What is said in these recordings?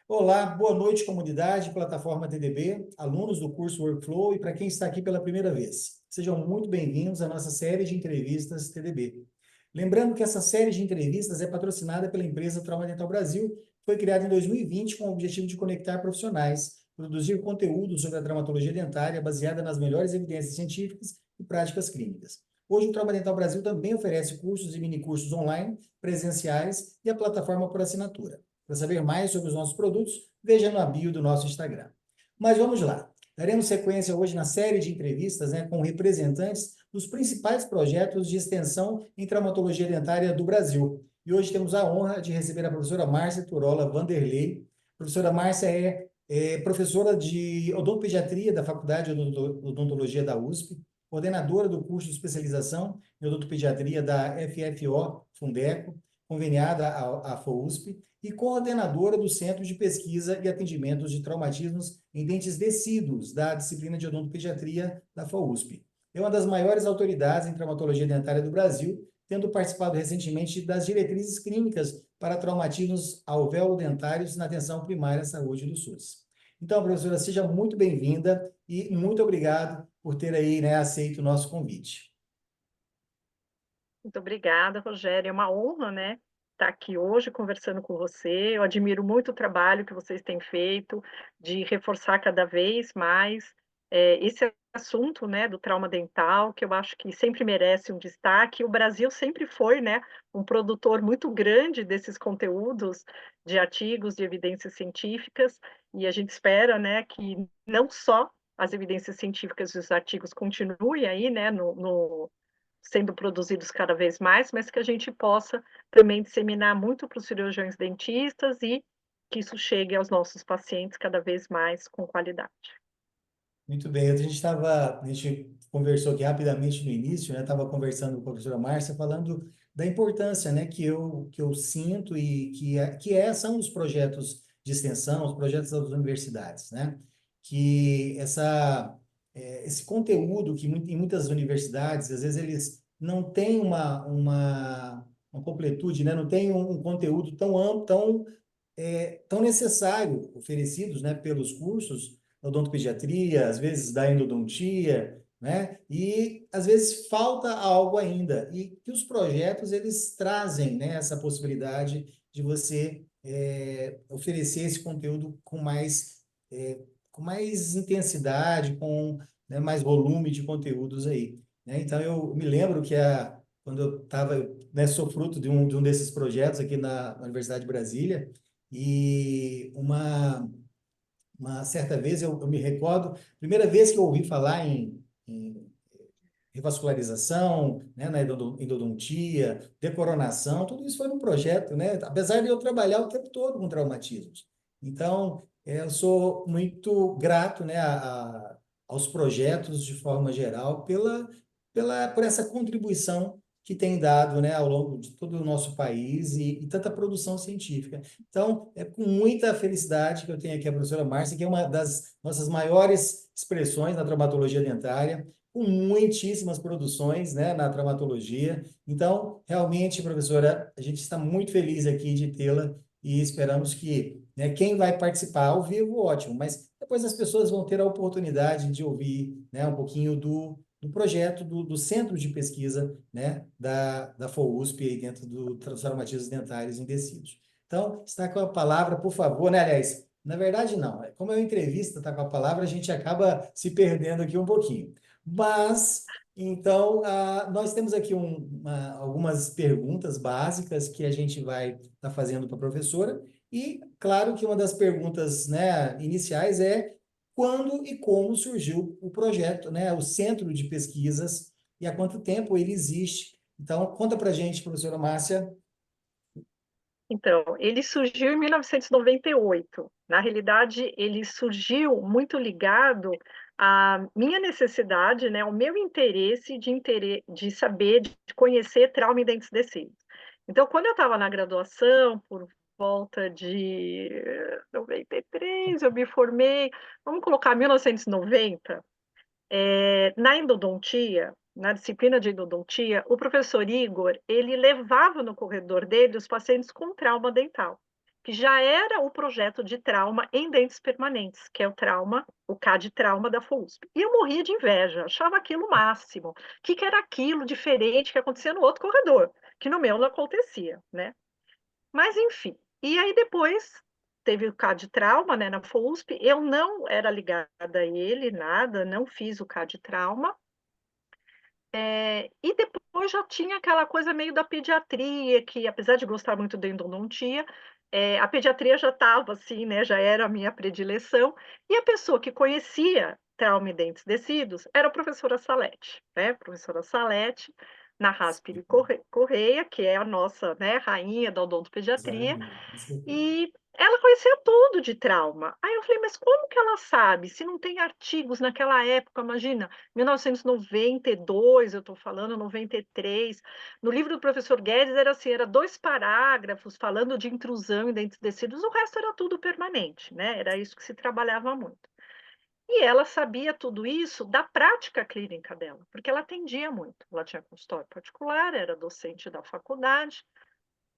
Olá, boa noite, comunidade, plataforma TDB, alunos do curso Workflow e para quem está aqui pela primeira vez. Sejam muito bem-vindos à nossa série de entrevistas TDB. Lembrando que essa série de entrevistas é patrocinada pela empresa Trauma Dental Brasil, foi criada em 2020 com o objetivo de conectar profissionais, produzir conteúdo sobre a traumatologia dentária baseada nas melhores evidências científicas e práticas clínicas. Hoje, o Trauma Dental Brasil também oferece cursos e minicursos online, presenciais e a plataforma por assinatura. Para saber mais sobre os nossos produtos, veja no bio do nosso Instagram. Mas vamos lá. Daremos sequência hoje na série de entrevistas, com representantes dos principais projetos de extensão em traumatologia dentária do Brasil. E hoje temos a honra de receber a professora Márcia Turola Vanderlei. A professora Márcia é professora de odontopediatria da Faculdade de Odontologia da USP, coordenadora do curso de especialização em odontopediatria da FFO Fundeco, conveniada à FOUSP, e coordenadora do Centro de Pesquisa e Atendimentos de Traumatismos em Dentes Decíduos, da disciplina de odontopediatria da FAUSP. É uma das maiores autoridades em traumatologia dentária do Brasil, tendo participado recentemente das diretrizes clínicas para traumatismos alveolo-dentários na atenção primária à saúde do SUS. Então, professora, seja muito bem-vinda e muito obrigado por ter aí, aceito o nosso convite. Muito obrigada, Rogério. É uma honra, né, estar aqui hoje conversando com você. Eu admiro muito o trabalho que vocês têm feito de reforçar cada vez mais esse assunto, né, do trauma dental, que eu acho que sempre merece um destaque. O Brasil sempre foi, né, um produtor muito grande desses conteúdos de artigos, de evidências científicas, e a gente espera, né, que não só as evidências científicas e os artigos continuem aí, né, sendo produzidos cada vez mais, mas que a gente possa também disseminar muito para os cirurgiões dentistas e que isso chegue aos nossos pacientes cada vez mais com qualidade. Muito bem, a gente conversou aqui rapidamente no início, estava conversando com a professora Márcia, falando da importância, que eu sinto e são os projetos de extensão, os projetos das universidades, que esse conteúdo que em muitas universidades, às vezes eles não têm uma completude, não tem um conteúdo tão amplo, tão necessário oferecidos, pelos cursos da odontopediatria, às vezes da endodontia, E às vezes falta algo ainda. E que os projetos eles trazem, essa possibilidade de você oferecer esse conteúdo com mais intensidade, mais volume de conteúdos aí, Então eu me lembro que quando eu estava, sou fruto de um desses projetos aqui na Universidade de Brasília, e uma certa vez eu me recordo, primeira vez que eu ouvi falar em revascularização, na endodontia, decoronação, tudo isso foi num projeto, Apesar de eu trabalhar o tempo todo com traumatismos. Então, eu sou muito grato, aos projetos de forma geral por essa contribuição que tem dado, ao longo de todo o nosso país e tanta produção científica. Então, é com muita felicidade que eu tenho aqui a professora Márcia, que é uma das nossas maiores expressões na traumatologia dentária, com muitíssimas produções, na traumatologia. Então, realmente, professora, a gente está muito feliz aqui de tê-la e esperamos que, quem vai participar ao vivo, ótimo, mas depois as pessoas vão ter a oportunidade de ouvir, um pouquinho do projeto do Centro de Pesquisa, da FOUSP, aí dentro dos traumatismos dentários indecisos. Então, está com a palavra, por favor, Aliás, na verdade, não. Como é uma entrevista, está com a palavra, a gente acaba se perdendo aqui um pouquinho. Mas, então, nós temos aqui algumas perguntas básicas que a gente vai estar fazendo para a professora. E, claro, que uma das perguntas, iniciais é quando e como surgiu o projeto, o Centro de Pesquisas, e há quanto tempo ele existe. Então, conta para a gente, professora Márcia. Então, ele surgiu em 1998. Na realidade, ele surgiu muito ligado à minha necessidade, né, ao meu de saber, de conhecer trauma em dentes decíduos. Então, quando eu estava na graduação, por volta de 93, eu me formei, vamos colocar 1990, na endodontia, na disciplina de endodontia, o professor Igor, ele levava no corredor dele os pacientes com trauma dental, que já era o projeto de trauma em dentes permanentes, que é o CAD trauma da FUSP. E eu morria de inveja, achava aquilo o máximo. O que que era aquilo diferente que acontecia no outro corredor, que no meu não acontecia, né? Mas enfim. E aí depois teve o CAD trauma, né, na FUSP. Eu não era ligada a ele, nada, não fiz o CAD trauma. E depois já tinha aquela coisa meio da pediatria, que apesar de gostar muito da endodontia, a pediatria já estava assim, né, já era a minha predileção, e a pessoa que conhecia trauma e dentes descidos era a professora Salete, né, professora Salete, na Raspiri Correia, que é a nossa, né, rainha da odontopediatria, Exato, com certeza. e ela conhecia tudo de trauma. Aí eu falei: "Mas como que ela sabe, se não tem artigos naquela época?". Imagina, 1992, eu estou falando, 93. No livro do professor Guedes era assim, era 2 parágrafos falando de intrusão em dentes descidos, o resto era tudo permanente, né, era isso que se trabalhava muito. E ela sabia tudo isso da prática clínica dela, porque ela atendia muito. Ela tinha consultório particular, era docente da faculdade,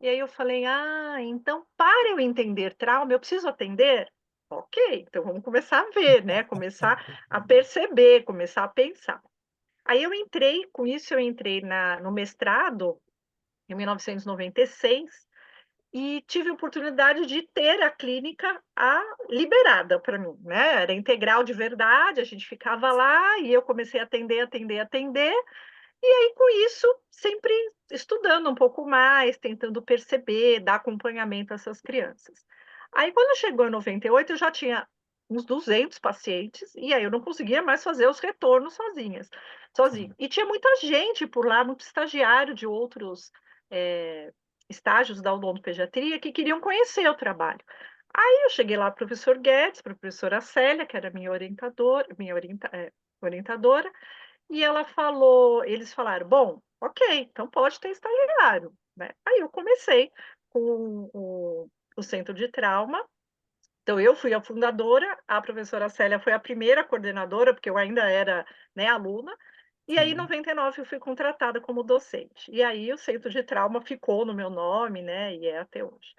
e aí eu falei: "Ah, então para eu entender trauma, eu preciso atender? Ok, então vamos começar a ver, né, começar a perceber, começar a pensar". Aí eu entrei com isso eu entrei no mestrado, em 1996, e tive a oportunidade de ter a clínica liberada para mim, né, era integral de verdade, a gente ficava lá e eu comecei a atender, atender, atender, e aí, com isso, sempre estudando um pouco mais, tentando perceber, dar acompanhamento a essas crianças. Aí, quando chegou em 98, eu já tinha uns 200 pacientes, e aí eu não conseguia mais fazer os retornos sozinho. E tinha muita gente por lá, muito estagiário de outros, eh, estágios da odontopediatria que queriam conhecer o trabalho. Aí eu cheguei lá para o professor Guedes, para a professora Célia, que era minha orientadora, orientadora, e eles falaram: "Bom, ok, então pode ter estagiário", né. Aí eu comecei com o centro de trauma, então eu fui a fundadora, a professora Célia foi a primeira coordenadora, porque eu ainda era, né, aluna, e aí em Sim. 99 eu fui contratada como docente. E aí o centro de trauma ficou no meu nome, né, e é até hoje.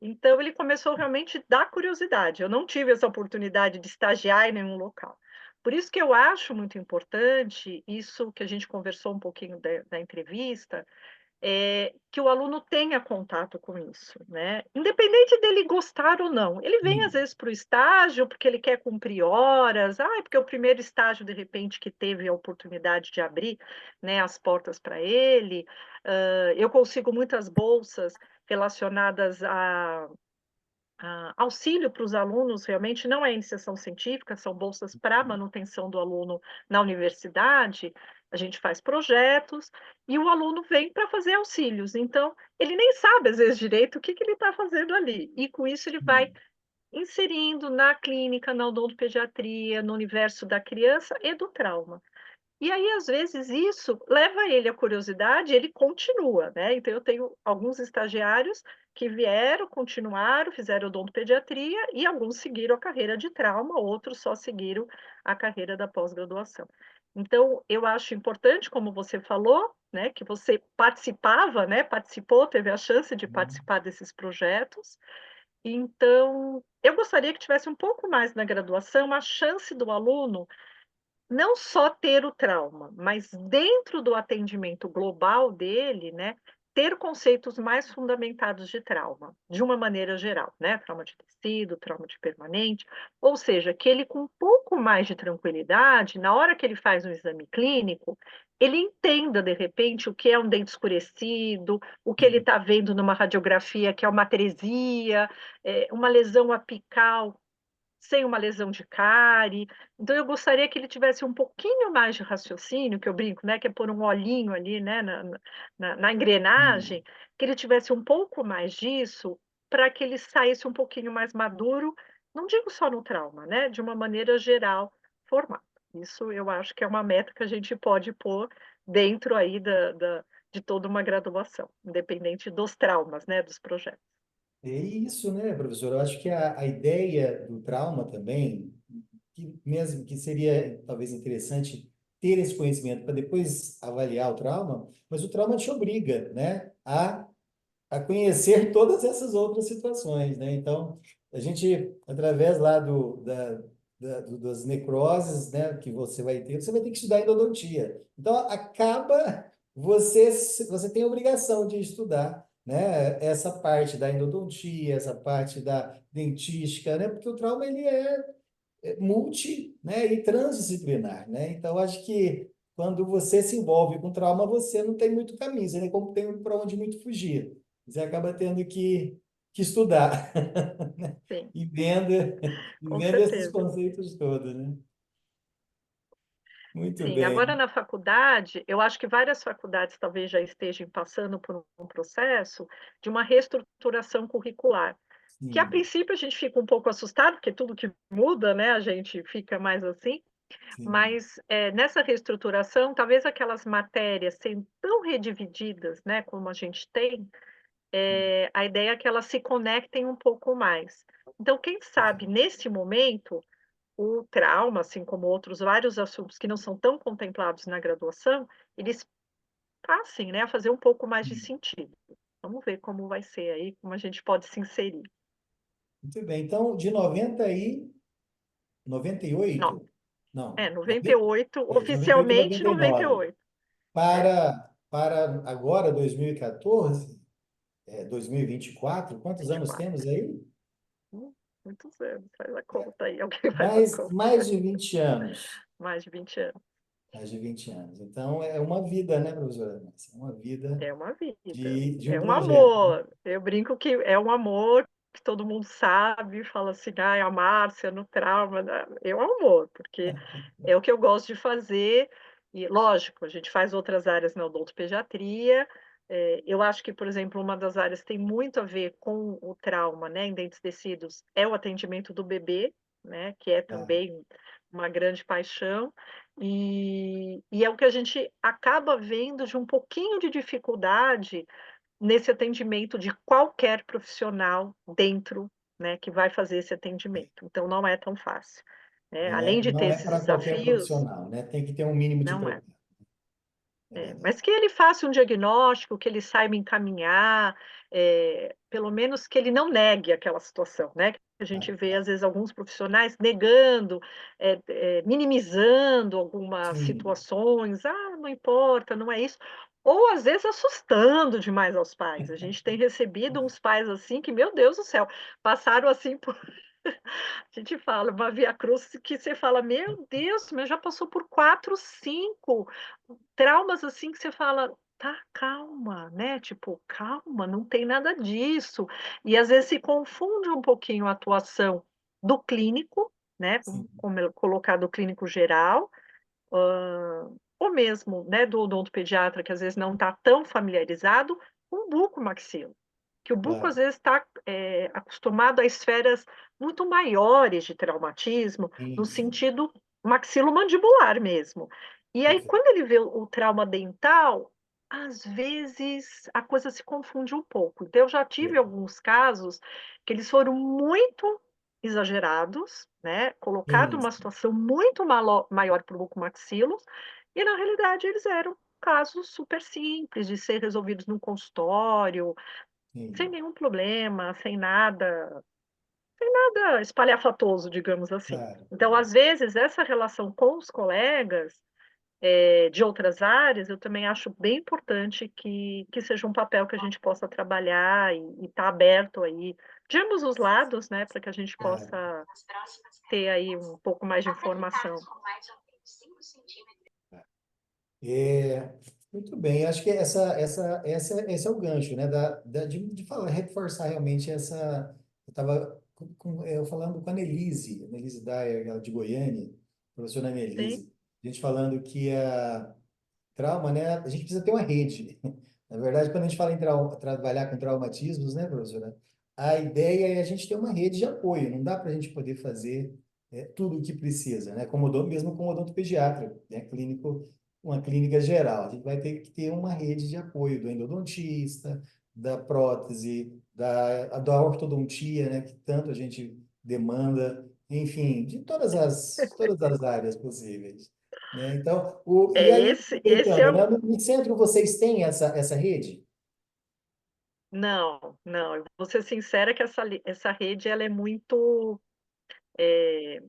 Então ele começou realmente da curiosidade, eu não tive essa oportunidade de estagiar em nenhum local. Por isso que eu acho muito importante, isso que a gente conversou um pouquinho da entrevista, que o aluno tenha contato com isso, né. Independente dele gostar ou não, ele vem às Sim. vezes para o estágio, porque ele quer cumprir horas, porque é o primeiro estágio de repente que teve a oportunidade de abrir, né, as portas para ele. Eu consigo muitas bolsas relacionadas a auxílio para os alunos, realmente não é iniciação científica, são bolsas para manutenção do aluno na universidade, a gente faz projetos, e o aluno vem para fazer auxílios, então, ele nem sabe às vezes direito o que que ele está fazendo ali, e com isso ele vai Sim. inserindo na clínica, na odontopediatria, no universo da criança e do trauma. E aí, às vezes, isso leva ele à curiosidade, ele continua, né. Então eu tenho alguns estagiários que vieram, continuaram, fizeram odontopediatria e alguns seguiram a carreira de trauma, outros só seguiram a carreira da pós-graduação. Então eu acho importante, como você falou, né, que você participava, né, participou, teve a chance de participar desses projetos. Então, eu gostaria que tivesse um pouco mais na graduação a chance do aluno não só ter o trauma, mas dentro do atendimento global dele, né, ter conceitos mais fundamentados de trauma, de uma maneira geral, né, trauma de tecido, trauma de permanente, ou seja, que ele com um pouco mais de tranquilidade, na hora que ele faz um exame clínico, ele entenda de repente o que é um dente escurecido, o que ele Sim. está vendo numa radiografia que é uma atresia, uma lesão apical sem uma lesão de cárie. Então eu gostaria que ele tivesse um pouquinho mais de raciocínio, que eu brinco, né, que é pôr um olhinho ali, né, na engrenagem, Sim. que ele tivesse um pouco mais disso, para que ele saísse um pouquinho mais maduro, não digo só no trauma, né, de uma maneira geral, formado. Isso eu acho que é uma meta que a gente pode pôr dentro aí de toda uma graduação, independente dos traumas, né, dos projetos. É isso, né, professor? Eu acho que a ideia do trauma também, que mesmo que seria talvez interessante ter esse conhecimento para depois avaliar o trauma, mas o trauma te obriga, né, a a conhecer todas essas outras situações, né? Então, a gente, através lá das necroses, né, que você vai ter que estudar endodontia. Então, acaba você tem a obrigação de estudar, né, essa parte da endodontia, essa parte da dentística, né? Porque o trauma ele é multi, né, e transdisciplinar, né? Então, acho que quando você se envolve com trauma, você não tem muito caminho, você nem como tem para onde muito fugir. Você acaba tendo que estudar Sim, e vendo, e com vendo esses certeza. conceitos todos, né? Muito Sim, agora bem. na faculdade, eu acho que várias faculdades talvez já estejam passando por um processo de uma reestruturação curricular, que a Sim, princípio a gente fica um pouco assustado, porque tudo que muda, né, a gente fica mais assim, sim, mas, nessa reestruturação, talvez aquelas matérias sendo tão redivididas, né, como a gente tem, sim. a ideia é que elas se conectem um pouco mais. Então, quem sabe, nesse momento, o trauma, assim como outros vários assuntos que não são tão contemplados na graduação, eles passem, né, a fazer um pouco mais de Sim. sentido. Vamos ver como vai ser aí, como a gente pode se inserir. Muito bem. Então, de Não, 98, não, 98, 98 e oficialmente 99, 98. É, para agora, 2014, 2024, quantos anos 24. temos aí? Muitos anos, faz a conta aí, alguém faz a Mais, conta. mais de 20 anos. Mais de 20 anos. Mais de 20 anos. Então, é uma vida, né, professora? É uma vida É uma vida, de é um um projeto, né? amor. Eu brinco que é um amor que todo mundo sabe, fala assim: "Ai, a Márcia no trauma", né, é um amor, porque é o que eu gosto de fazer e, lógico, a gente faz outras áreas na odontopediatria, eu acho que, por exemplo, uma das áreas que tem muito a ver com o trauma, né, em dentes tecidos, é o atendimento do bebê, né, que é Tá? também uma grande paixão. E é o que a gente acaba vendo de um pouquinho de dificuldade nesse atendimento de qualquer profissional dentro, né, que vai fazer esse atendimento. Então não é tão fácil, né, além de ter Não é esses para qualquer desafios, profissional, né? Tem que ter um mínimo de não é. preparo. É verdade. Mas que ele faça um diagnóstico, que ele saiba encaminhar, pelo menos que ele não negue aquela situação, né, que a gente vê às vezes alguns profissionais negando, minimizando algumas Sim. situações, "Ah, não importa, não é isso", ou às vezes assustando demais aos pais. A gente tem recebido uns pais assim que, meu Deus do céu, passaram assim por a gente fala, uma via cruz que você fala: "Meu Deus, mas já passou por 4, 5 traumas, assim, que você fala: "Tá, calma", né, tipo: "Calma, não tem nada disso". E às vezes se confunde um pouquinho a atuação do clínico, né, Sim. como eu colocar do clínico geral, ou mesmo, né, do odontopediatra que às vezes não está tão familiarizado com o bucomaxilo, que o buco às Claro. vezes está, acostumado a esferas muito maiores de traumatismo, no Sim. sentido maxilomandibular mesmo. E aí Perfeito. quando ele vê o trauma dental, às vezes a coisa se confunde um pouco. Então eu já tive alguns casos que eles foram muito exagerados, né, colocado Sim. uma situação muito maior para o bucomaxilos, e na realidade eles eram casos super simples de ser resolvidos no consultório, sem Sim. nenhum problema, sem nada espalhafatoso, digamos assim. Claro, Então, claro. às vezes, essa relação com os colegas, de outras áreas, eu também acho bem importante que seja um papel que a gente possa trabalhar e estar aberto aí, de ambos os lados, né, para que a gente Claro. possa ter aí um pouco mais de informação. É, muito bem, acho que esse é o gancho, né? De falar, reforçar realmente essa. Eu estava eu falando com a Annelise Dyer, ela de Goiânia, professora Sim, Annelise, a gente falando que trauma, né? A gente precisa ter uma rede. Na verdade, quando a gente fala em trabalhar com traumatismos, né, professora? A ideia é a gente ter uma rede de apoio. Não dá para a gente poder fazer tudo o que precisa, né? Mesmo como odontopediatra, né? Uma clínica geral. A gente vai ter que ter uma rede de apoio do endodontista, da prótese, da ortodontia, né? Que tanto a gente demanda, enfim, de todas as áreas possíveis. Né? Então, e aí, esse é aproveitando, né? No centro vocês têm essa rede? Não, não, eu vou ser sincera que essa rede ela é muito, é,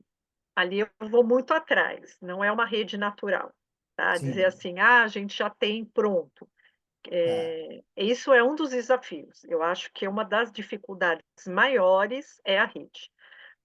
ali eu vou muito atrás, não é uma rede natural, tá? Dizer Sim, assim, ah, a gente já tem pronto. tá, Isso é um dos desafios. Eu acho que uma das dificuldades maiores é a rede.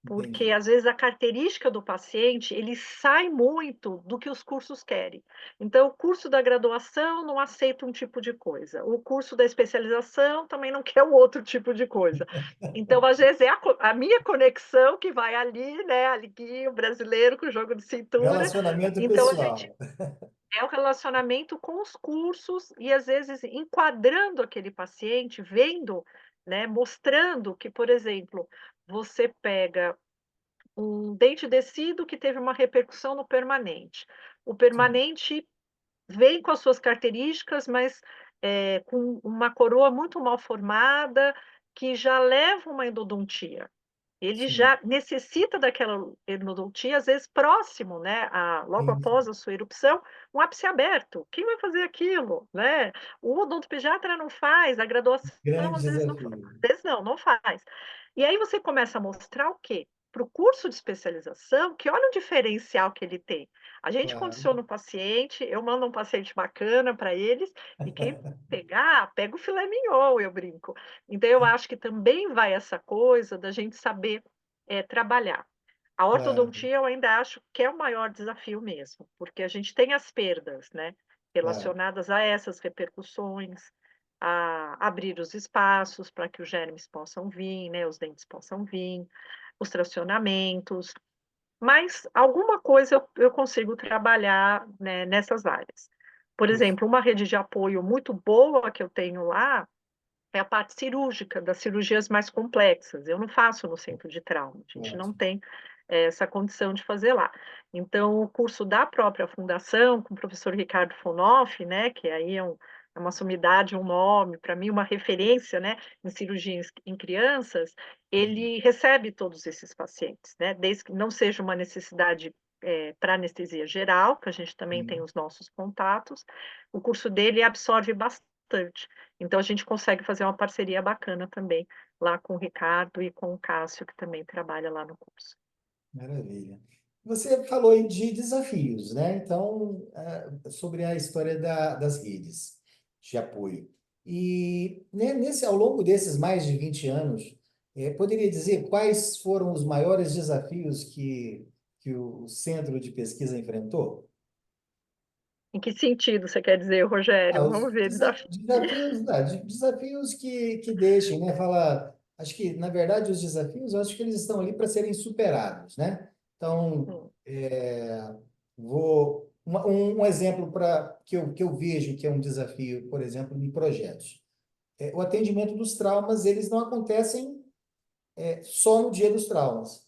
Porque entendi. às vezes a característica do paciente, ele sai muito do que os cursos querem. Então, o curso da graduação não aceita um tipo de coisa, o curso da especialização também não quer um outro tipo de coisa. Então, às vezes, é a minha conexão que vai ali, né, ali o brasileiro com o jogo de cintura. Relacionamento Então, a gente pessoal. é o relacionamento com os cursos e, às vezes, enquadrando aquele paciente, vendo, né, mostrando que, por exemplo, você pega um dente descido que teve uma repercussão no permanente. O Sim, permanente vem com as suas características, mas com uma coroa muito mal formada, que já leva uma endodontia. Ele sim, já necessita daquela endodontia, às vezes próximo, né, logo sim, após sim. a sua erupção, um ápice aberto. Quem vai fazer aquilo, né? O odontopediatra não faz, a graduação Grande às vezes não, desafio. às vezes não faz. E aí você começa a mostrar o quê? Para o curso de especialização, que olha o diferencial que ele tem. A gente Claro, condiciona o paciente, eu mando um paciente bacana para eles, e quem pegar, pega o filé mignon, eu brinco. Então, eu acho que também vai essa coisa da gente saber trabalhar. A claro, ortodontia eu ainda acho que é o maior desafio mesmo, porque a gente tem as perdas, né, claro. relacionadas a essas repercussões, a abrir os espaços para que os germes possam vir, né, os dentes possam vir, os tracionamentos, mas alguma coisa eu consigo trabalhar, né, nessas áreas. Por Perfeito. exemplo, uma rede de apoio muito boa que eu tenho lá é a parte cirúrgica, das cirurgias mais complexas. Eu não faço no centro de trauma, a gente não Ótimo. tem essa condição de fazer lá. Então, o curso da própria fundação, com o professor Ricardo Fonoff, né, que aí é uma sumidade, um nome, para mim, uma referência, né, em cirurgia em crianças, Sim. ele recebe todos esses pacientes, né, desde que não seja uma necessidade para anestesia geral, que a gente também tem Sim. os nossos contatos, o curso dele absorve bastante. Então a gente consegue fazer uma parceria bacana também lá com o Ricardo e com o Cássio, que também trabalha lá no curso. Maravilha. Você falou aí de desafios, né? Então, sobre a história das redes de apoio. E né, ao longo desses mais de 20 anos, poderia dizer quais foram os maiores desafios que o centro de pesquisa enfrentou? Em que sentido você quer dizer, Ah, Rogério? os Vamos ver, desafio. desafios, desafios que deixem, né? Fala, acho que, na verdade, os desafios, eu acho que eles estão ali para serem superados, né? Então, Hum, um exemplo que eu vejo que é um desafio, por exemplo, em projetos. O atendimento dos traumas, eles não acontecem só no dia dos traumas,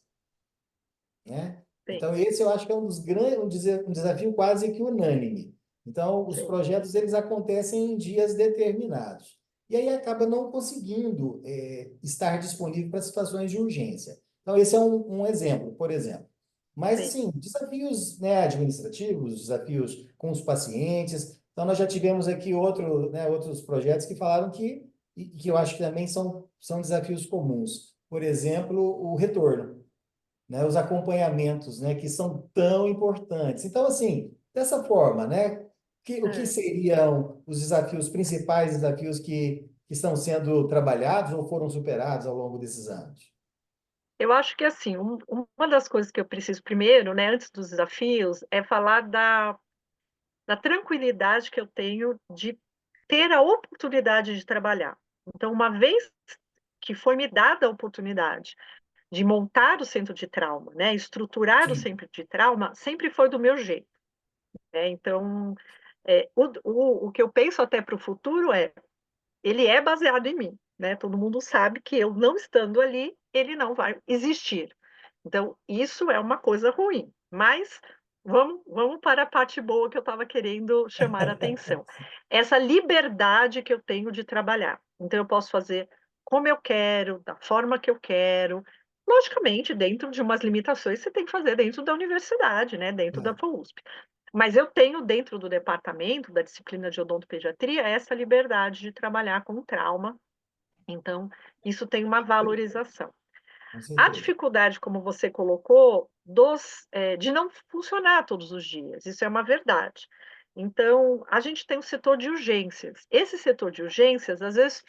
né? sim, Então, esse eu acho que é um dos grandes, um desafio quase que unânime. Então, os sim, projetos eles acontecem em dias determinados. E aí acaba não conseguindo estar disponível para situações de urgência. Então, esse é um exemplo, por exemplo. Mas, sim. assim, desafios, né, administrativos, desafios com os pacientes. Então, nós já tivemos aqui outros projetos que falaram que eu acho que também são desafios comuns. Por exemplo, o retorno, né, os acompanhamentos, né, que são tão importantes. Então, assim, dessa forma, né, o que É. seriam os desafios, principais desafios que estão sendo trabalhados ou foram superados ao longo desses anos? Eu acho que assim, uma das coisas que eu preciso primeiro, né, antes dos desafios, é falar da tranquilidade que eu tenho de ter a oportunidade de trabalhar. Então, uma vez que foi me dada a oportunidade de montar o centro de trauma, né, estruturar o Sim, centro de trauma, sempre foi do meu jeito, né? Então, o que eu penso até para o futuro ele é baseado em mim, né? Todo mundo sabe que eu não estando ali, ele não vai existir. Então, isso é uma coisa ruim, mas vamos para a parte boa que eu estava querendo chamar a atenção. Essa liberdade que eu tenho de trabalhar. Então, eu posso fazer como eu quero, da forma que eu quero. Logicamente, dentro de umas limitações, você tem que fazer dentro da universidade, né? Dentro da claro. FAUSP. Mas eu tenho dentro do departamento da disciplina de odontopediatria essa liberdade de trabalhar com trauma Então, isso tem uma valorização. Com A certeza. dificuldade, como você colocou, de não funcionar todos os dias, isso é uma verdade. Então, a gente tem o setor de urgências. Esse setor de urgências, às vezes,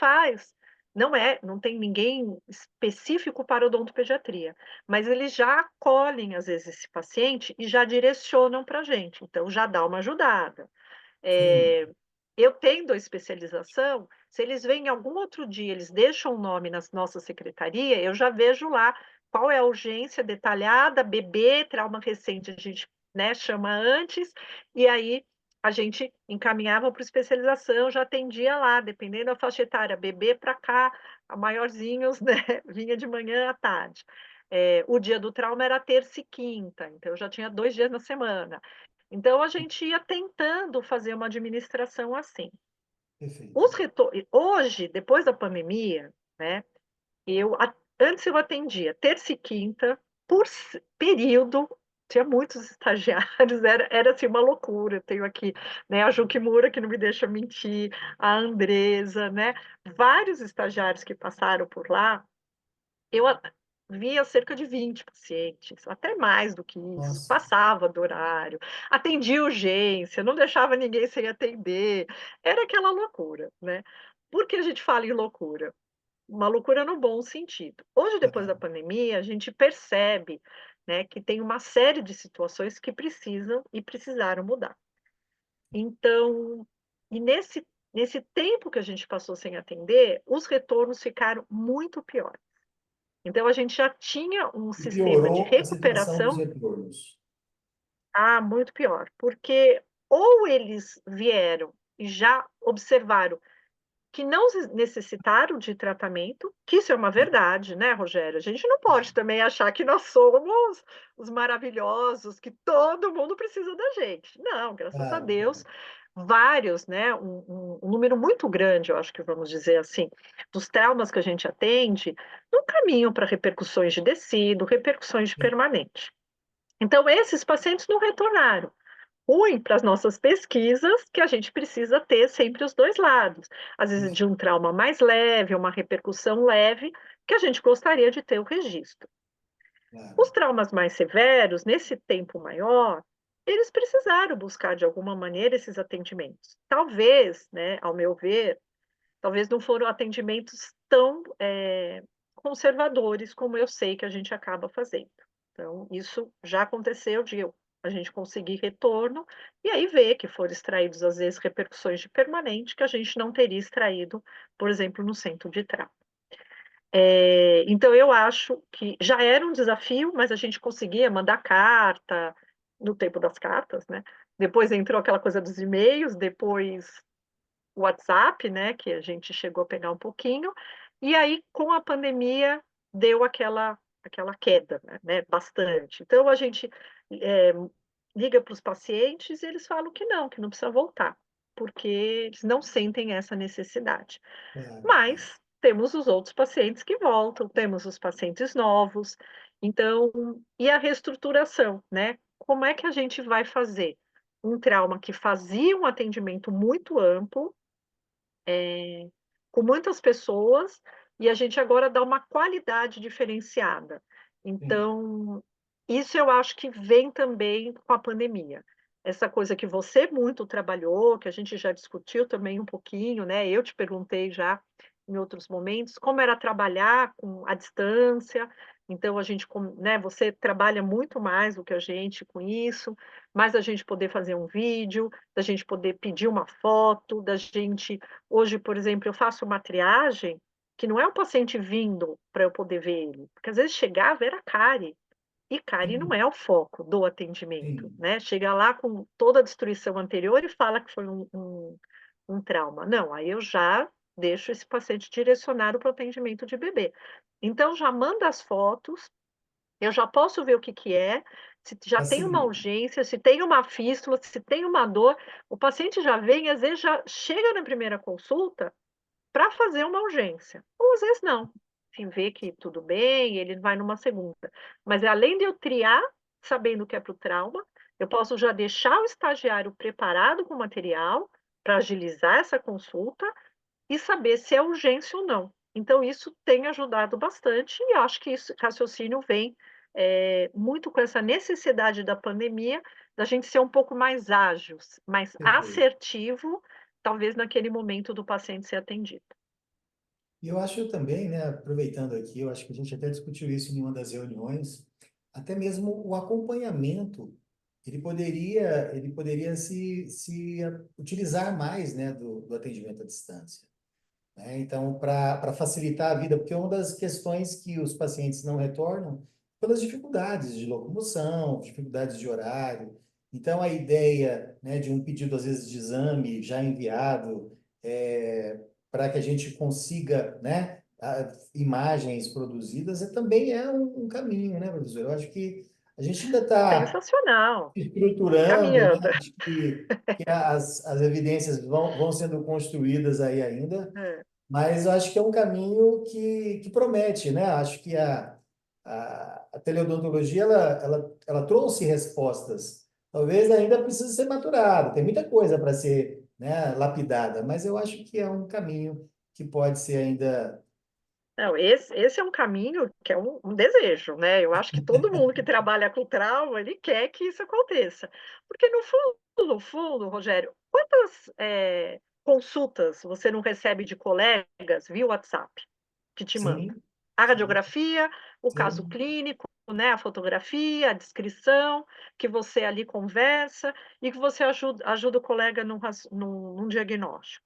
não tem ninguém específico para odontopediatria, mas eles já acolhem, às vezes, esse paciente e já direcionam para a gente, então já dá uma ajudada. Sim. É, eu tendo a especialização, se eles vêm algum outro dia, eles deixam o nome na nossa secretaria, eu já vejo lá qual é a urgência detalhada, bebê, trauma recente, a gente, né, chama antes, e aí a gente encaminhava para especialização, já atendia lá, dependendo da faixa etária, bebê para cá, a maiorzinhos, né, vinha de manhã à tarde. O dia do trauma era terça e quinta, então eu já tinha 2 dias na semana. Então a gente ia tentando fazer uma administração assim. Perfeito. Os retor Hoje, depois da pandemia, né, antes eu atendia terça e quinta, por período, tinha muitos estagiários, era assim uma loucura. Eu tenho aqui, né, a Ju Kimura, que não me deixa mentir, a Andresa, né, vários estagiários que passaram por lá, eu via cerca de 20 pacientes, até mais do que isso, Nossa. passava do horário, atendia urgência, não deixava ninguém sem atender, era aquela loucura, né. Por que a gente fala em loucura? Uma loucura no bom sentido. Hoje, depois da Claro. pandemia, a gente percebe, né, que tem uma série de situações que precisam e precisaram mudar. Então, e nesse tempo que a gente passou sem atender, os retornos ficaram muito piores. Então a gente já tinha um E sistema de piorou a situação dos recuperação, retornos. muito pior, porque ou eles vieram e já observaram que não necessitaram de tratamento, que isso é uma verdade, né, Rogério? A gente não pode também achar que nós somos os maravilhosos, que todo mundo precisa da gente. Não, graças a Claro, Deus, claro. vários, né, um número muito grande, eu acho que vamos dizer assim, dos traumas que a gente atende, não caminham para repercussões de tecido, repercussões de Sim, permanente. Então, esses pacientes não retornaram. Ruim para as nossas pesquisas, que a gente precisa ter sempre os 2 lados. Às vezes de um trauma mais leve, uma repercussão leve, que a gente gostaria de ter o registro. claro. Os traumas mais severos, nesse tempo maior, eles precisaram buscar de alguma maneira esses atendimentos. Talvez, né, ao meu ver, talvez não foram atendimentos tão, conservadores como eu sei que a gente acaba fazendo. Então, isso já aconteceu de a gente conseguir retorno, e aí ver que foram extraídos, às vezes, repercussões de permanente que a gente não teria extraído, por exemplo, no centro de trauma. Então eu acho que já era um desafio, mas a gente conseguia mandar carta, no tempo das cartas, né, depois entrou aquela coisa dos e-mails, depois o WhatsApp, né, que a gente chegou a pegar um pouquinho, e aí com a pandemia deu aquela queda, né, bastante. Então a gente, eh, liga para os pacientes e eles falam que não precisa voltar, porque eles não sentem essa necessidade. Claro, claro. Mas temos os outros pacientes que voltam, temos os pacientes novos, então e a reestruturação, né, como é que a gente vai fazer um trauma que fazia um atendimento muito amplo, com muitas pessoas, e a gente agora dá uma qualidade diferenciada. Sim. Então, isso eu acho que vem também com a pandemia. Essa coisa que você muito trabalhou, que a gente já discutiu também um pouquinho, né, eu te perguntei já em outros momentos, como era trabalhar com a distância, então a gente né, você trabalha muito mais do que a gente com isso, mas a gente poder fazer um vídeo, da gente poder pedir uma foto, da gente hoje, por exemplo, eu faço uma triagem, que não é o paciente vindo para eu poder ver ele, porque às vezes chegava era cárie, e cárie não Sim, é o foco do atendimento, sim. né, chega lá com toda a destruição anterior e fala que foi um trauma. Não, aí eu já deixo esse paciente direcionado para o atendimento de bebê. Então já manda as fotos, eu já posso ver o que que é, se já tem uma Facilita. urgência, se tem uma fístula, se tem uma dor, o paciente já vem, às vezes já chega na primeira consulta para fazer uma urgência, ou às vezes não, se vê que tudo bem, ele vai numa segunda. Mas além de eu triar, sabendo que é para o trauma, eu posso já deixar o estagiário preparado com o material para agilizar essa consulta e saber se é urgência ou não. Então isso tem ajudado bastante e acho que esse raciocínio vem, muito com essa necessidade da pandemia, da gente ser um pouco mais ágil, mais Perfeito. assertivo, talvez naquele momento do paciente ser atendido. E eu acho também, né, aproveitando aqui, eu acho que a gente até discutiu isso em uma das reuniões, até mesmo o acompanhamento, ele poderia se utilizar mais, né, do atendimento à distância, né? Então, para facilitar a vida, porque uma das questões que os pacientes não retornam pelas dificuldades de locomoção, dificuldades de horário. Então, a ideia, né, de um pedido, às vezes, de exame já enviado, para que a gente consiga, né, imagens produzidas, também é um caminho, né, professor? Eu acho que a gente ainda está Sensacional, estruturando, né? caminhando. Acho que as evidências vão sendo construídas aí ainda, É. mas eu acho que é um caminho que promete, né? Acho que a teleodontologia ela trouxe respostas. Talvez ainda precise ser maturada, tem muita coisa para ser, né, lapidada, mas eu acho que é um caminho que pode ser ainda. Não, esse é um caminho que é um desejo, né, eu acho que todo mundo que trabalha com trauma, ele quer que isso aconteça. Porque no fundo, Rogério, quantas, consultas você não recebe de colegas via WhatsApp, que te manda? Sim, A sim, radiografia, o caso sim, clínico, né, a fotografia, a descrição, que você ali conversa e que você ajuda o colega num diagnóstico.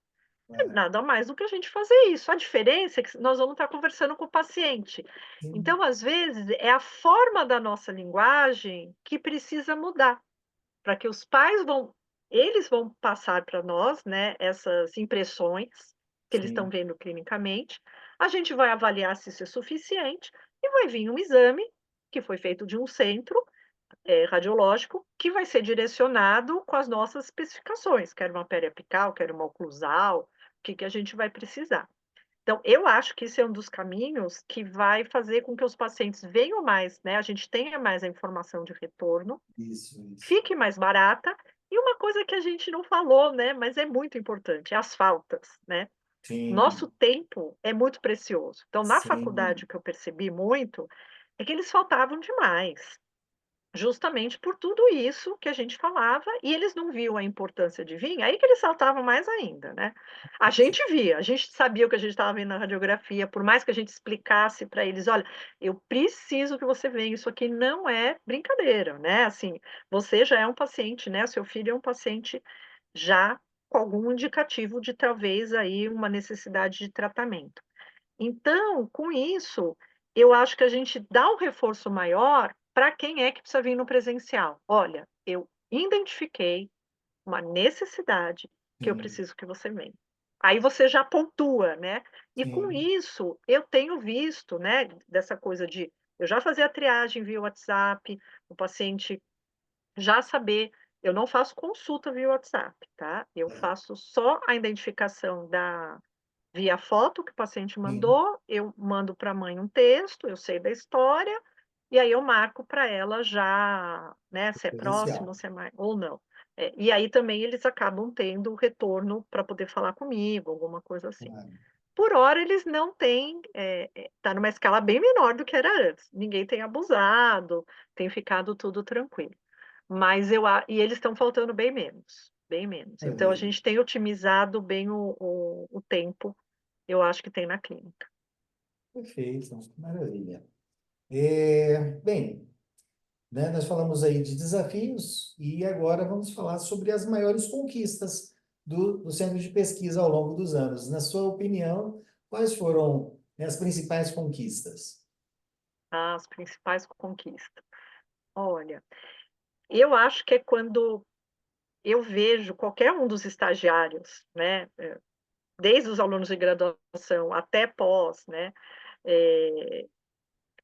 é, Nada mais do que a gente fazer isso. A diferença é que nós vamos estar conversando com o paciente. sim, Então, às vezes, é a forma da nossa linguagem que precisa mudar, para que os pais eles vão passar para nós, né, essas impressões que eles estão sim, vendo clinicamente, a gente vai avaliar se isso é suficiente e vai vir um exame que foi feito de um centro, radiológico, que vai ser direcionado com as nossas especificações, quer uma periapical, quer uma oclusal, o que que a gente vai precisar. Então, eu acho que isso é um dos caminhos que vai fazer com que os pacientes venham mais, né, a gente tenha mais a informação de retorno, isso. fique mais barata, e uma coisa que a gente não falou, né, mas é muito importante, é as faltas, né. Nosso Sim, tempo é muito precioso. Então, na faculdade, sim, o que eu percebi muito, é que eles faltavam demais. Justamente por tudo isso que a gente falava, e eles não viam a importância de vir, aí que eles saltavam mais ainda, né. A gente via, a gente sabia o que a gente estava vendo na radiografia, por mais que a gente explicasse para eles: "Olha, eu preciso que você venha, isso aqui não é brincadeira, né, assim, você já é um paciente, né, seu filho é um paciente já com algum indicativo de talvez aí uma necessidade de tratamento". Então, com isso, eu acho que a gente dá um reforço maior para quem é que precisa vir no presencial. "Olha, eu identifiquei uma necessidade que eu sim, preciso que você venha". Aí você já pontua, né. E com sim, isso, eu tenho visto, né, dessa coisa de eu já fazer a triagem via WhatsApp, o paciente já saber eu não faço consulta via WhatsApp, tá. Eu é, faço só a identificação da via foto que o paciente sim, mandou, eu mando para a mãe um texto, eu sei da história, e aí eu marco para ela já, né, se é próximo, presencial. se é mais ou não. E aí também eles acabam tendo o retorno para poder falar comigo, alguma coisa assim. Claro. Por hora eles não têm, tá numa escala bem menor do que era antes. Ninguém tem abusado, tem ficado tudo tranquilo. Mas e eles estão faltando bem menos, bem menos. Então a Maravilha. gente tem otimizado bem o tempo, eu acho que tem na clínica. Perfeito, maravilha. Bem, né, nós falamos aí de desafios e agora vamos falar sobre as maiores conquistas do centro de pesquisa ao longo dos anos. Na sua opinião, quais foram, né, as principais conquistas? As principais conquistas. Olha, eu acho que é quando eu vejo qualquer um dos estagiários, né, desde os alunos de graduação até pós, né, eh,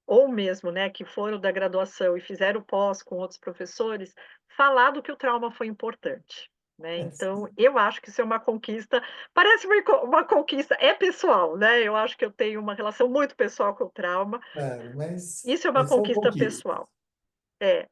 ou mesmo, né, que foram da graduação e fizeram pós com outros professores, falar do que o trauma foi importante, né. Então, eu acho que isso é uma conquista, parece uma conquista é pessoal, né, eu acho que eu tenho uma relação muito pessoal com o trauma, Claro, isso é uma mas são conquista conquistas. pessoal. É.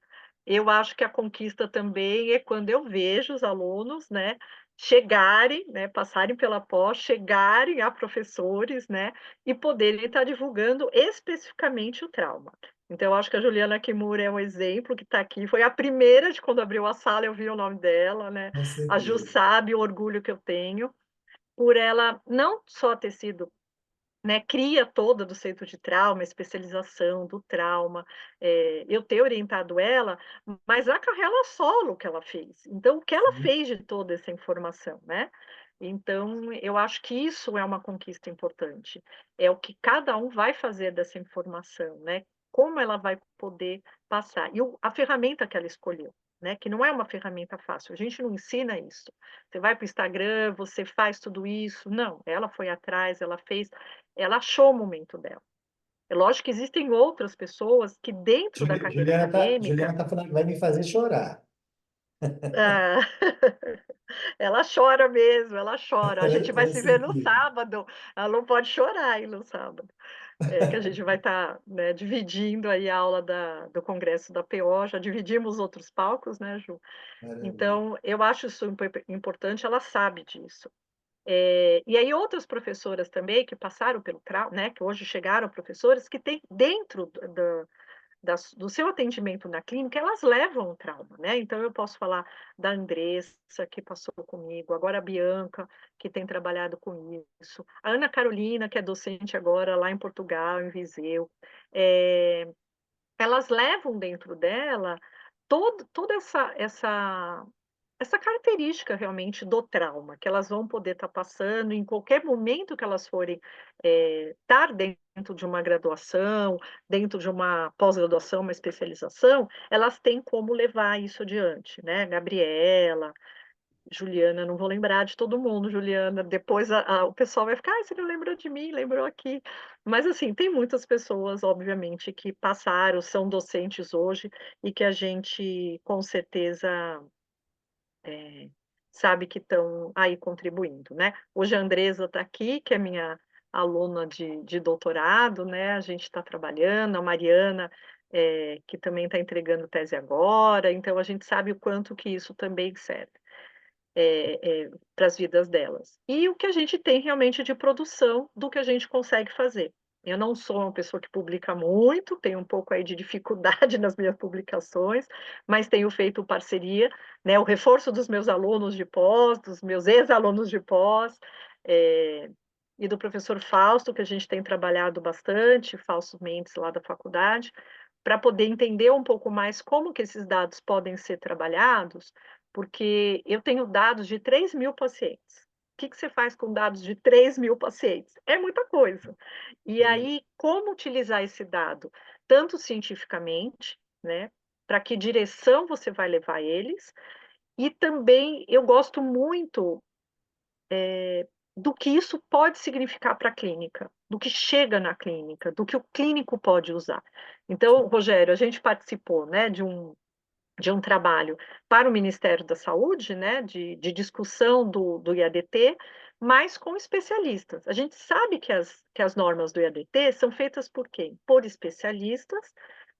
Eu acho que a conquista também é quando eu vejo os alunos, né, chegarem, né, passarem pela pós, chegarem a professores, né, e poderem estar divulgando especificamente o trauma. Então, eu acho que a Juliana Kimura é um exemplo que está aqui. Foi a primeira de quando abriu a sala, eu vi o nome dela, né? Com A Ju certeza. sabe o orgulho que eu tenho por ela não só ter sido, né, cria toda do centro de trauma, especialização do trauma, eu ter orientado ela, mas a carreira solo que ela fez. Então, o que ela Sim. fez de toda essa informação, né? Então, eu acho que isso é uma conquista importante. É o que cada um vai fazer dessa informação, né? Como ela vai poder passar. E a ferramenta que ela escolheu, né? Que não é uma ferramenta fácil. A gente não ensina isso. Você vai para o Instagram, você faz tudo isso. Não, ela foi atrás, ela fez, ela achou o momento dela. É lógico que existem outras pessoas que dentro da carreira Juliana acadêmica, tá falando que vai me fazer chorar. ah, ela chora mesmo, ela chora. A gente vai Eu se ver no senti. sábado, ela não pode chorar aí no sábado. Que a gente vai estar, né, dividindo aí a aula do congresso da PO, já dividimos outros palcos, né, Ju? Maravilha. Então, eu acho isso importante, ela sabe disso. E aí outras professoras também que passaram pelo trauma, né, que hoje chegaram professores que têm dentro do seu atendimento na clínica, elas levam o trauma, né? Então eu posso falar da Andressa, que passou comigo, agora a Bianca, que tem trabalhado com isso, a Ana Carolina, que é docente agora lá em Portugal, em Viseu. Eh, Elas levam dentro dela toda essa característica realmente do trauma, que elas vão poder estar passando em qualquer momento que elas forem estar dentro de uma graduação, dentro de uma pós-graduação, uma especialização, elas têm como levar isso adiante, né? Gabriela, Juliana, não vou lembrar de todo mundo, Juliana, depois o pessoal vai ficar, você não lembrou de mim, lembrou aqui. Mas, assim, tem muitas pessoas, obviamente, que passaram, são docentes hoje, e que a gente, com certeza, é, sabe que estão aí contribuindo, né? Hoje a Andresa está aqui, que é minha aluna de doutorado, né? A gente está trabalhando, a Mariana, que também está entregando tese agora, então a gente sabe o quanto que isso também serve para as vidas delas. E o que a gente tem realmente de produção do que a gente consegue fazer. Eu não sou uma pessoa que publica muito, tenho um pouco aí de dificuldade nas minhas publicações, mas tenho feito parceria, né, o reforço dos meus alunos de pós, dos meus ex-alunos de pós, e do professor Fausto, que a gente tem trabalhado bastante, Fausto Mendes, lá da faculdade, para poder entender um pouco mais como que esses dados podem ser trabalhados, porque eu tenho dados de 3.000 pacientes. O que você faz com dados de 3.000 pacientes? É muita coisa. E aí, como utilizar esse dado, tanto cientificamente, né, para que direção você vai levar eles, e também eu gosto muito do que isso pode significar para a clínica, do que chega na clínica, do que o clínico pode usar. Então, Rogério, a gente participou, né, de um trabalho para o Ministério da Saúde, né, de discussão do IADT, mas com especialistas. A gente sabe que as normas do IADT são feitas por quem? Por especialistas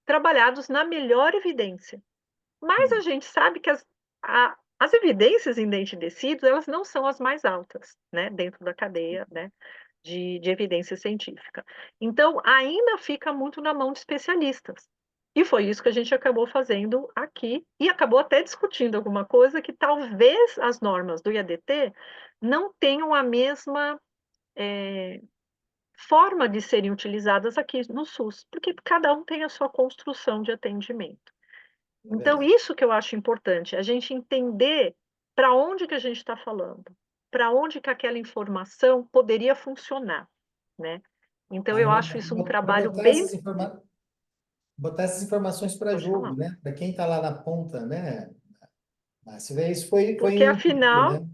trabalhados na melhor evidência. Mas a Sim, gente sabe que as evidências em dente de tecido, elas não são as mais altas, né, dentro da cadeia, né, de evidência científica. Então, ainda fica muito na mão de especialistas. E foi isso que a gente acabou fazendo aqui, e acabou até discutindo alguma coisa que talvez as normas do IADT não tenham a mesma forma de serem utilizadas aqui no SUS, porque cada um tem a sua construção de atendimento. é Então, verdade. isso que eu acho importante, a gente entender para onde que a gente está falando, para onde que aquela informação poderia funcionar, né? Então, eu acho isso um Para trabalho bem... botar essas informações para Pode jogo, falar. né? Para quem está lá na ponta, né? Ah, você vê, isso foi Porque, incrível, afinal, né?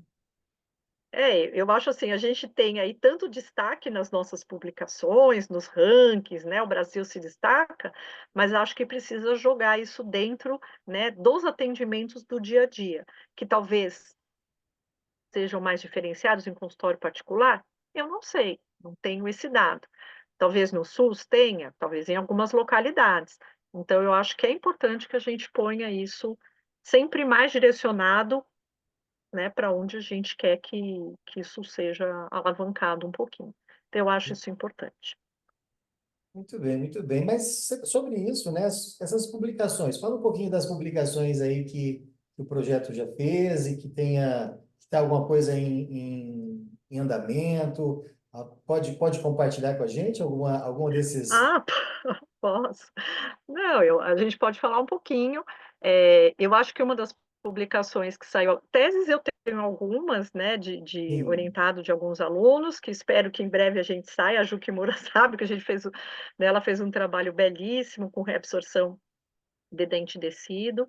eu acho assim, a gente tem aí tanto destaque nas nossas publicações, nos rankings, né? O Brasil se destaca, mas acho que precisa jogar isso dentro, né, dos atendimentos do dia a dia, que talvez sejam mais diferenciados em consultório particular? Eu não sei, não tenho esse dado. Talvez no SUS tenha, talvez em algumas localidades. Então, eu acho que é importante que a gente ponha isso sempre mais direcionado né, para onde a gente quer que isso seja alavancado um pouquinho. Então, eu acho isso importante. Muito bem, muito bem. Mas sobre isso, né, essas publicações, fala um pouquinho das publicações aí que o projeto já fez e que tá alguma coisa em andamento. Ah, pode compartilhar com a gente alguma desses? Ah, posso. Não, a gente pode falar um pouquinho. Eu acho que uma das publicações que saiu, teses eu tenho algumas, né, de Sim, orientado de alguns alunos, que espero que em breve a gente saia. A Ju Kimura sabe que a gente fez, né, ela fez um trabalho belíssimo com reabsorção de dente descido,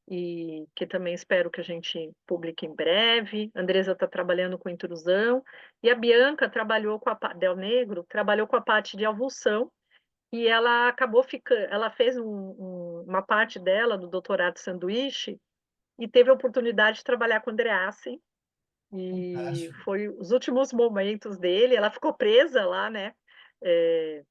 e que também espero que a gente publique em breve. A Andresa está trabalhando com intrusão, e a Bianca trabalhou com Del Negro, trabalhou com a parte de avulsão, e ela acabou ficando, ela fez uma parte dela do doutorado de sanduíche e teve a oportunidade de trabalhar com o Andreassen, e fantástico. foi os últimos momentos dele. Ela ficou presa lá, né, é,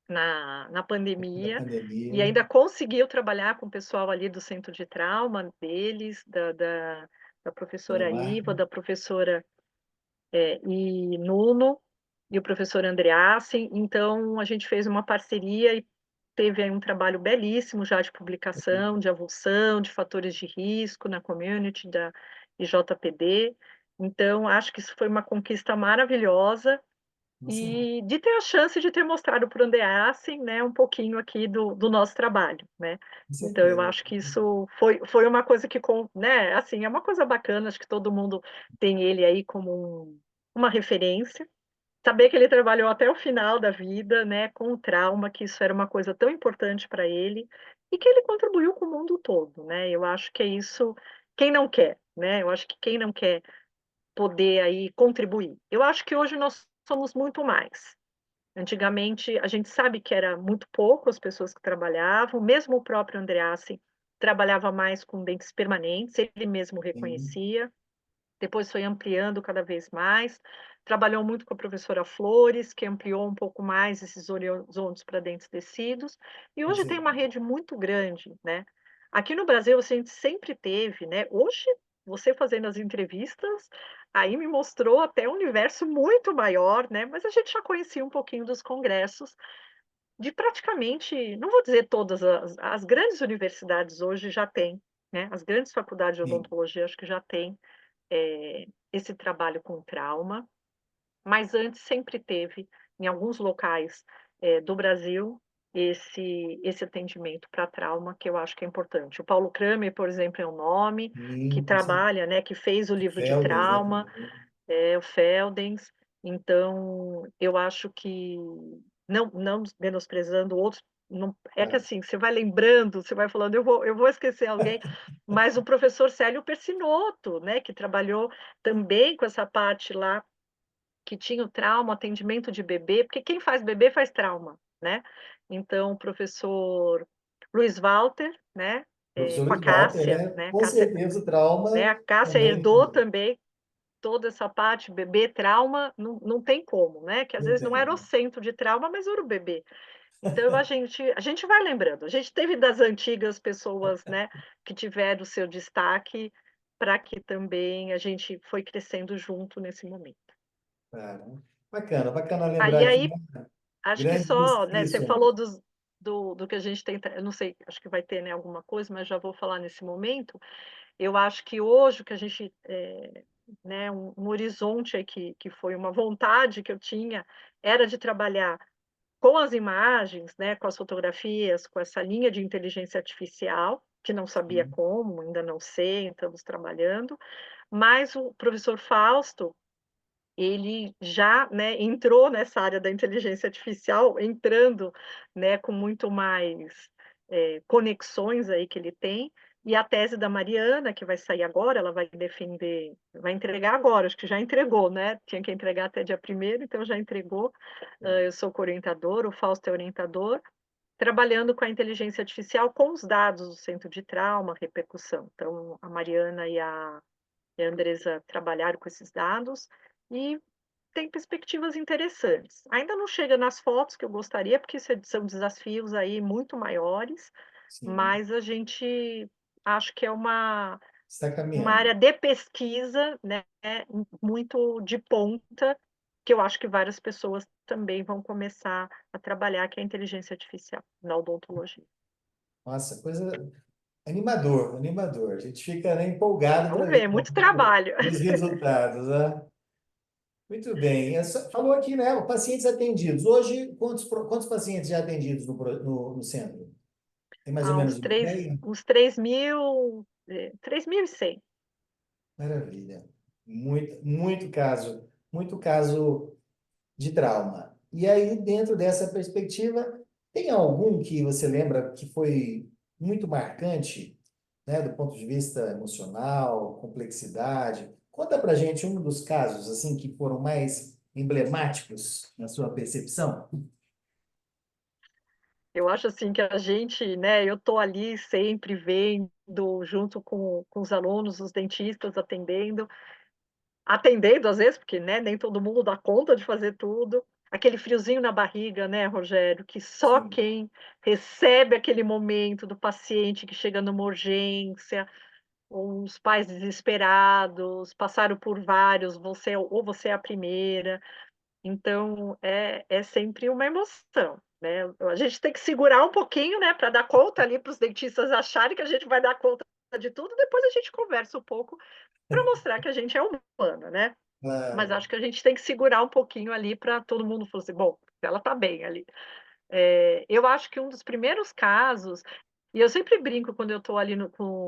na Da pandemia, e pandemia, ainda conseguiu trabalhar com o pessoal ali do centro de trauma deles, da Dona professora Marta. Iva, da professora e Nuno, e o professor Andreassen. Então, a gente fez uma parceria e teve aí um trabalho belíssimo já de publicação, de avulsão, de fatores de risco na community da IJPD. Então, acho que isso foi uma conquista maravilhosa, Sim, e de ter a chance de ter mostrado para o Andreassen, né, um pouquinho aqui do nosso trabalho, né? com Então, eu certeza. acho que isso foi uma coisa que, né, assim, é uma coisa bacana. Acho que todo mundo tem ele aí como uma referência. Saber que ele trabalhou até o final da vida, né, com o trauma, que isso era uma coisa tão importante para ele, e que ele contribuiu com o mundo todo, né? Eu acho que é isso, quem não quer, né? Eu acho que quem não quer poder aí contribuir. Eu acho que hoje nós somos muito mais. Antigamente, a gente sabe que era muito pouco as pessoas que trabalhavam, mesmo o próprio Andreassi trabalhava mais com dentes permanentes, ele mesmo Sim, reconhecia. Depois foi ampliando cada vez mais. Trabalhou muito com a professora Flores, que ampliou um pouco mais esses horizontes para dentes tecidos. E com hoje tem uma certeza. rede muito grande, né? Aqui no Brasil, a gente sempre teve, né? Hoje, você fazendo as entrevistas, aí me mostrou até um universo muito maior, né? Mas a gente já conhecia um pouquinho dos congressos, de praticamente, não vou dizer todas as grandes universidades hoje já têm, né? As grandes faculdades de Sim, odontologia acho que já têm esse trabalho com trauma, mas antes sempre teve, em alguns locais do Brasil, esse atendimento para trauma, que eu acho que é importante. O Paulo Kramer, por exemplo, é um nome que sim, com certeza. trabalha, né, que fez o livro de Felders, né, trauma, também. o Feldens. Então, eu acho que, não menosprezando outros, não, é que Claro. assim, você vai lembrando, você vai falando, eu vou esquecer alguém, mas o professor Célio Persinoto, né, que trabalhou também com essa parte lá, que tinha o trauma, atendimento de bebê, porque quem faz bebê faz trauma, né? Então, o professor Luiz Walter, né, Professor com a Luiz Walter, Cássia, né? né, Com certeza o trauma a Cássia também herdou também toda essa parte, bebê, trauma, não tem como, né? Que às não vezes não era o tem. centro de trauma, mas era o bebê. Então a gente vai lembrando. A gente teve das antigas pessoas, né, que tiveram o seu destaque, para que também a gente foi crescendo junto nesse momento. Cara, bacana, bacana lembrar Aí aqui aí, uma acho que grande só, né, você isso. falou do que a gente tenta, eu não sei, acho que vai ter, né, alguma coisa, mas já vou falar nesse momento. Eu acho que hoje o que a gente, né, um horizonte aí que foi uma vontade que eu tinha, era de trabalhar com as imagens, né, com as fotografias, com essa linha de inteligência artificial, que não sabia Sim, como, ainda não sei, estamos trabalhando, mas o professor Fausto, ele já, né, entrou nessa área da inteligência artificial, entrando, né, com muito mais, conexões aí que ele tem, e a tese da Mariana, que vai sair agora, ela vai defender, vai entregar agora, acho que já entregou, né, tinha que entregar até dia 1º, então já entregou. Eu sou co-orientadora, o Fausto é orientador, trabalhando com a inteligência artificial, com os dados do centro de trauma, repercussão. Então, a Mariana e a Andresa trabalharam com esses dados, e tem perspectivas interessantes. Ainda não chega nas fotos que eu gostaria, porque são desafios aí muito maiores, sim. mas a gente acho que é uma Está uma caminhando. área de pesquisa, né, muito de ponta, que eu acho que várias pessoas também vão começar a trabalhar, que é a inteligência artificial na odontologia. Nossa, coisa animador, animador. A gente fica, né, empolgado para Vamos ver ver, muito como trabalho. os resultados, né? Muito bem. Falou aqui, né? Pacientes atendidos. Hoje, quantos pacientes já atendidos no centro? Tem mais ou Há menos uma ideia? uns 3.000, 3.100. Maravilha. Muito caso de trauma. E aí, dentro dessa perspectiva, tem algum que você lembra que foi muito marcante, né, do ponto de vista emocional, complexidade? Conta pra gente um dos casos assim que foram mais emblemáticos na sua percepção. Eu acho assim que a gente, né, eu estou ali sempre vendo, junto com os alunos, os dentistas atendendo às vezes, porque, né, nem todo mundo dá conta de fazer tudo. Aquele friozinho na barriga, né, Rogério, que só Sim. quem recebe aquele momento do paciente que chega numa urgência, os pais desesperados, passaram por vários, você é a primeira. Então, é sempre uma emoção, né. A gente tem que segurar um pouquinho, né, para dar conta ali, para os dentistas acharem que a gente vai dar conta de tudo, depois a gente conversa um pouco, para mostrar que a gente é humana, né. Mas Claro. acho que a gente tem que segurar um pouquinho ali para todo mundo falar assim: "Bom, ela está bem ali". Eu acho que um dos primeiros casos, e eu sempre brinco quando eu estou ali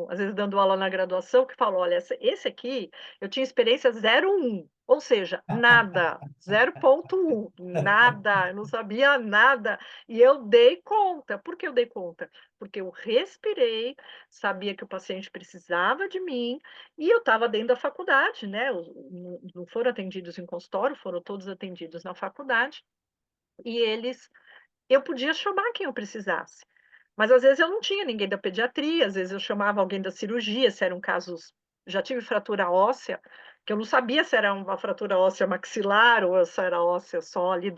às vezes dando aula na graduação, que falo: "Olha, esse aqui eu tinha experiência 0,1, ou seja, nada, 0,1, nada, eu não sabia nada, e eu dei conta". Por que eu dei conta? Porque eu respirei, sabia que o paciente precisava de mim, e eu estava dentro da faculdade, né, não foram atendidos em consultório, foram todos atendidos na faculdade, e eu podia chamar quem eu precisasse, mas às vezes eu não tinha ninguém da pediatria, às vezes eu chamava alguém da cirurgia, se eram casos, já tive fratura óssea, que eu não sabia se era uma fratura óssea maxilar ou se era óssea só ali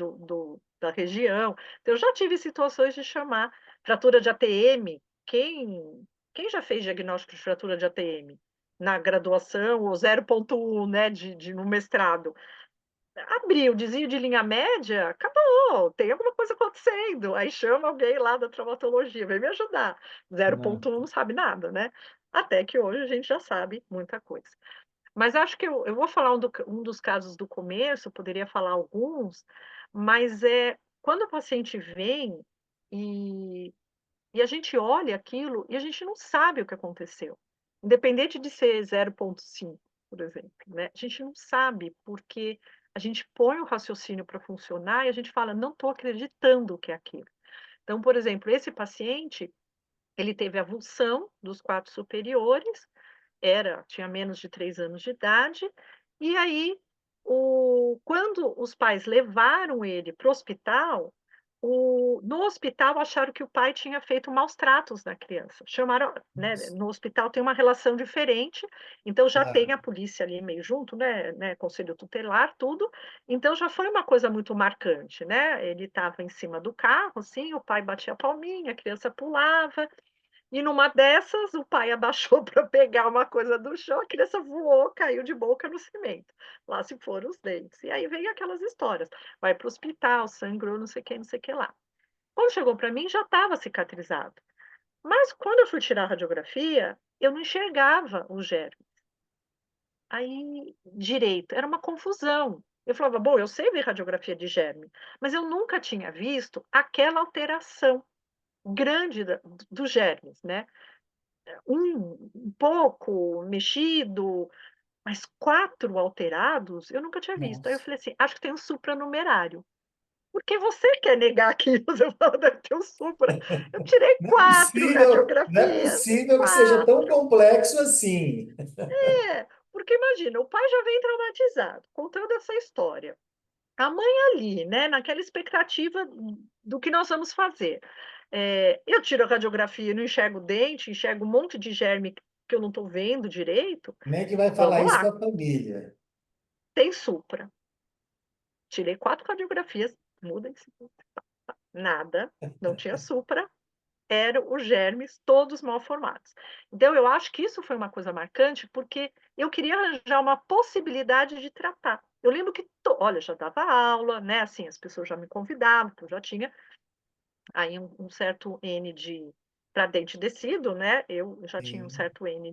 da região. Então eu já tive situações de chamar fratura de ATM, quem já fez diagnóstico de fratura de ATM? Na graduação ou 0,1, né, no mestrado. Abriu, desvio de linha média, acabou, tem alguma coisa acontecendo, aí chama alguém lá da traumatologia, vem me ajudar. Não. 0,1 não sabe nada, né. Até que hoje a gente já sabe muita coisa. Mas acho que eu vou falar um dos casos do começo, poderia falar alguns, mas, quando o paciente vem e a gente olha aquilo e a gente não sabe o que aconteceu, independente de ser 0,5, por exemplo, né, a gente não sabe, porque a gente põe o raciocínio para funcionar e a gente fala: "Não estou acreditando que é aquilo". Então, por exemplo, esse paciente, ele teve avulsão dos 4 superiores, tinha menos de 3 anos de idade, e aí quando os pais levaram ele para o hospital, no hospital acharam que o pai tinha feito maus tratos na criança, chamaram, né, no hospital tem uma relação diferente, então já tem Claro. a polícia ali meio junto, né, conselho tutelar, tudo, então já foi uma coisa muito marcante, né, ele estava em cima do carro, assim, o pai batia palminha, a criança pulava, e numa dessas, o pai abaixou para pegar uma coisa do chão, a criança voou, caiu de boca no cimento. Lá se foram os dentes. E aí vem aquelas histórias, vai para o hospital, sangrou, não sei o que, não sei o que lá. Quando chegou para mim, já estava cicatrizado. Mas quando eu fui tirar a radiografia, eu não enxergava o germe. Aí, direito, era uma confusão. Eu falava: "Bom, eu sei ver radiografia de germe", mas eu nunca tinha visto aquela alteração grande dos germes, né. Um pouco mexido, mas 4 alterados, eu nunca tinha visto. Aí eu Nossa. falei assim: "Acho que tem um supranumerário". Porque você quer negar aquilo, você fala: "Deve ter um supra". Eu tirei Não é 4 possível, não é radiografias, possível que seja tão 4. complexo assim. Porque imagina, o pai já vem traumatizado, contando essa história. A mãe ali, né, naquela expectativa do que nós vamos fazer. Eu tiro a radiografia e não enxergo o dente, enxergo um monte de germe que eu não estou vendo direito, Como é que vai falar vamos isso com lá, a família? tem supra. Tirei 4 radiografias, muda esse nada, não tinha supra. eram os germes todos mal formados. Então eu acho que isso foi uma coisa marcante, porque eu queria arranjar uma possibilidade de tratar. Eu lembro que olha, já dava aula, né, assim, as pessoas já me convidavam, porque eu já tinha aí um certo N de para dente descido, né, eu já tinha um Sim. certo N